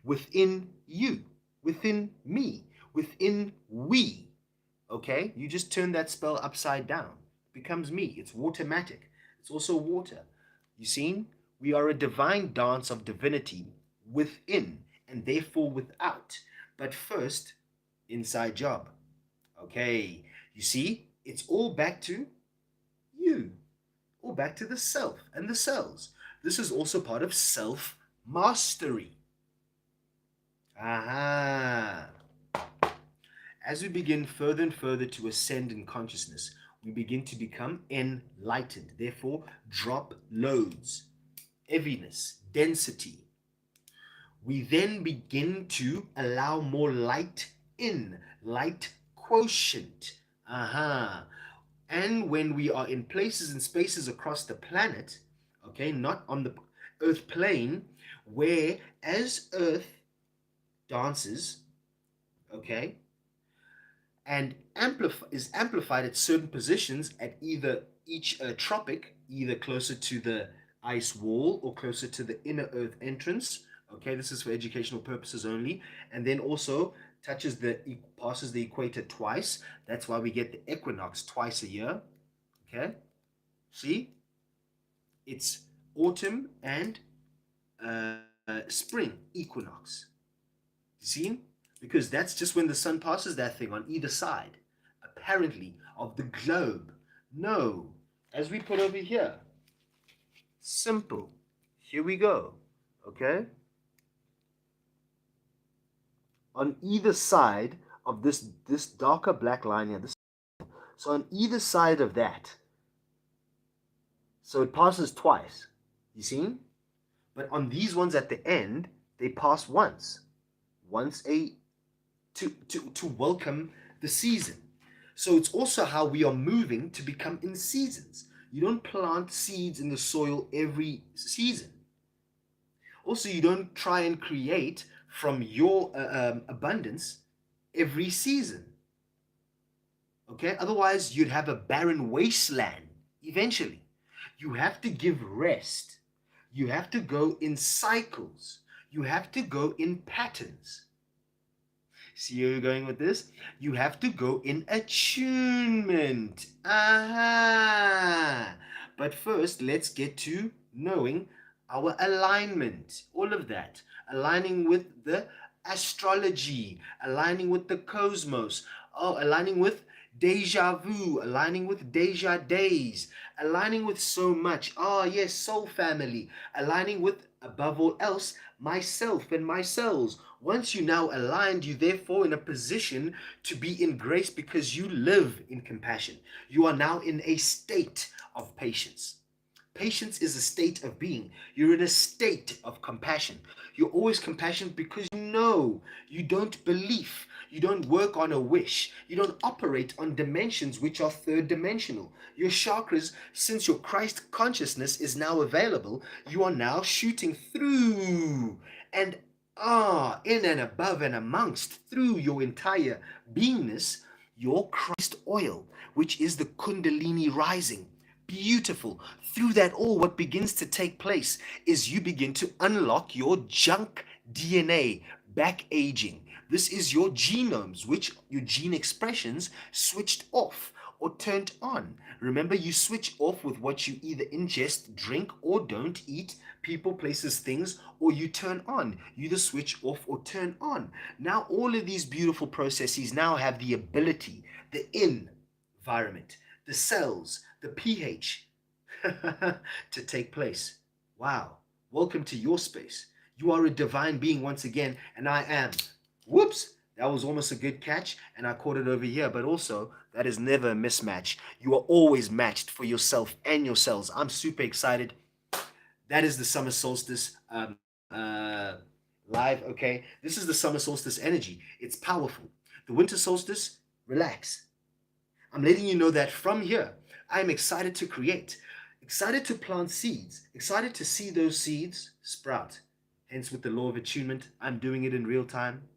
Within you, within me, within we. Okay? You just turn that spell upside down. It becomes me. It's watermatic. It's also water. You seen? We are a divine dance of divinity within and therefore without. But first, inside job. Okay, you see, it's all back to you, all back to the self and the cells. This is also part of self-mastery. Aha. As we begin further and further to ascend in consciousness, we begin to become enlightened. Therefore, drop loads, heaviness, density. We then begin to allow more light in, light quotient. And when we are in places and spaces across the planet, okay, not on the earth plane, where as earth dances, okay, and is amplified at certain positions at either each tropic, either closer to the ice wall or closer to the inner earth entrance. Okay, this is for educational purposes only. And then also passes the equator twice. That's why we get the equinox twice a year. Okay, see, it's autumn and spring equinox. See, because that's just when the sun passes that thing on either side, apparently, of the globe. No, as we put over here, simple. Here we go. Okay. On either side of this darker black line here, so on either side of that, so it passes twice, you see? But on these ones at the end, They pass once to welcome the season. So it's also how we are moving to become in seasons. You don't plant seeds in the soil every season. Also, you don't try and create from your abundance every season. Okay, otherwise you'd have a barren wasteland eventually. You have to give rest. You have to go in cycles. You have to go in patterns. See where you're going with this? You have to go in attunement. Aha! But first, let's get to knowing our alignment. All of that. Aligning with the astrology. Aligning with the cosmos. Oh, aligning with deja vu, aligning with 𝙎𝙗𝙗𝙧𝙶, aligning with so much. Oh yes, soul family, aligning with, above all else, myself and my cells. Once you now aligned, you therefore in a position to be in grace because you live in compassion. You are now in a state of patience. Patience is a state of being. You're in a state of compassion. You're always compassionate because you know, you don't believe. You don't work on a wish. You don't operate on dimensions which are third dimensional. Your chakras, since your Christ consciousness is now available, you are now shooting through and in and above and amongst, through your entire beingness, your Christ oil, which is the Kundalini rising. Beautiful. Through that all, what begins to take place is you begin to unlock your junk DNA, back aging. This is your genomes, which your gene expressions switched off or turned on. Remember, you switch off with what you either ingest, drink, or don't eat, people, places, things, or you turn on. You either switch off or turn on. Now, all of these beautiful processes now have the ability, the environment, the cells, the pH to take place. Wow. Welcome to your space. You are a divine being once again, and I am. Whoops, that was almost a good catch, and I caught it over here, but also, that is never a mismatch. You are always matched for yourself and your cells. I'm super excited. That is the summer solstice live, okay? This is the summer solstice energy. It's powerful. The winter solstice, relax. I'm letting you know that from here, I'm excited to create, excited to plant seeds, excited to see those seeds sprout. Hence, with the law of attunement, I'm doing it in real time.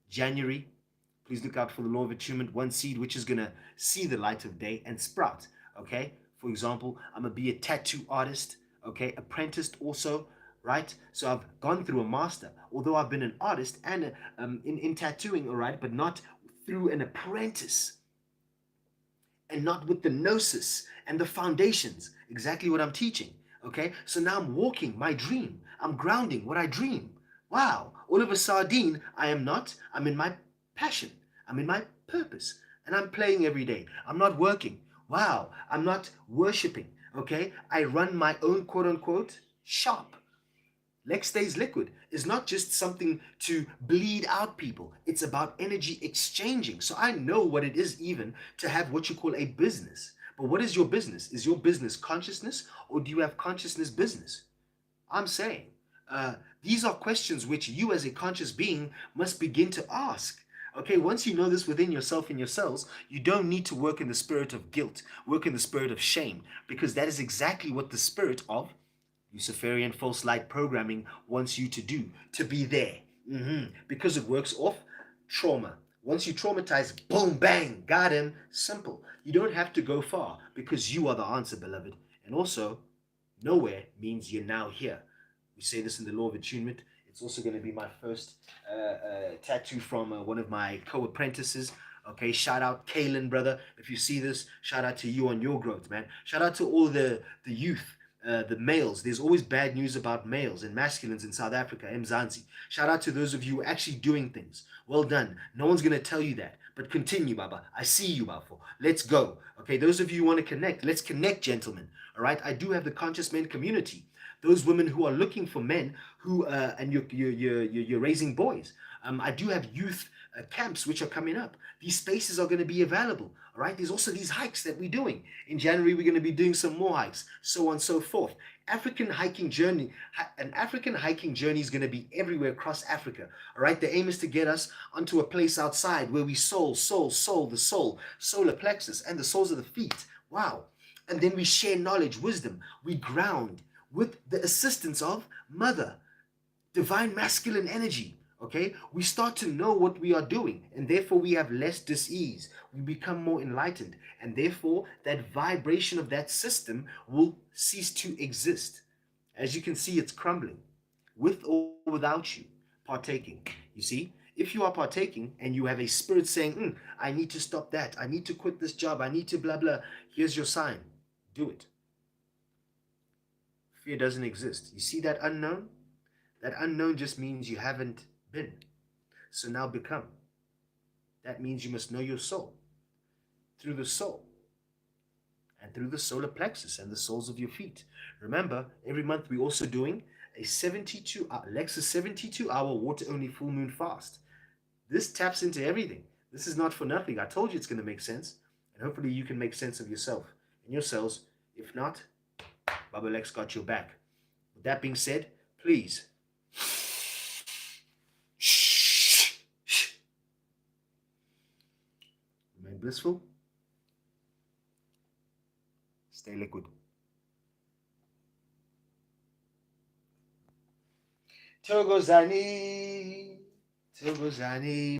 January, please look out for the law of attunement, one seed which is going to see the light of day and sprout, okay? For example, I'm going to be a tattoo artist, okay? Apprenticed also, right? So I've gone through a master, although I've been an artist and in tattooing, all right, but not through an apprentice and not with the gnosis and the foundations, exactly what I'm teaching, okay? So now I'm walking my dream. I'm grounding what I dream. Wow, all of a sardine, I am not. I'm in my passion. I'm in my purpose. And I'm playing every day. I'm not working. Wow, I'm not worshiping. Okay, I run my own quote unquote shop. Lex stays liquid is not just something to bleed out people. It's about energy exchanging. So I know what it is even to have what you call a business. But what is your business? Is your business consciousness, or do you have consciousness business? I'm saying, these are questions which you as a conscious being must begin to ask. Okay, once you know this within yourself and your cells, you don't need to work in the spirit of guilt, work in the spirit of shame, because that is exactly what the spirit of Luciferian false light programming wants you to do, to be there. Because it works off trauma. Once you traumatize, boom, bang, got him, simple. You don't have to go far because you are the answer, beloved. And also, nowhere means you're now here. We say this in the law of attunement. It's also going to be my first tattoo from one of my co-apprentices. Okay, shout out Kaylin, brother. If you see this, shout out to you on your growth, man. Shout out to all the youth, the males. There's always bad news about males and masculines in South Africa, Mzansi. Shout out to those of you actually doing things. Well done. No one's going to tell you that. But continue, Baba. I see you, Bafo. Let's go. Okay, those of you who want to connect, let's connect, gentlemen. All right, I do have the conscious men community. Those women who are looking for men who, and you're raising boys. I do have youth camps which are coming up. These spaces are going to be available. All right, there's also these hikes that we're doing. In January, we're going to be doing some more hikes, so on and so forth. An African hiking journey is going to be everywhere across Africa. All right, the aim is to get us onto a place outside where we soul, the soul, solar plexus, and the soles of the feet. Wow. And then we share knowledge, wisdom. We ground with the assistance of Mother, divine masculine energy. Okay, we start to know what we are doing, and therefore we have less dis-ease. We become more enlightened, and therefore that vibration of that system will cease to exist. As you can see, it's crumbling, with or without you partaking. You see, if you are partaking and you have a spirit saying, I need to stop that, I need to quit this job, I need to blah blah, here's your sign. Do it. Fear doesn't exist. You see that unknown? That unknown just means you haven't been. So now become. That means you must know your soul through the soul and through the solar plexus and the soles of your feet. Remember, every month we're also doing a 72-hour water-only full moon fast. This taps into everything. This is not for nothing. I told you it's going to make sense, and hopefully you can make sense of yourself and your cells. If not, Baba Lex got your back. With that being said, please remain blissful, stay liquid. Thokozani Bonabakhulu.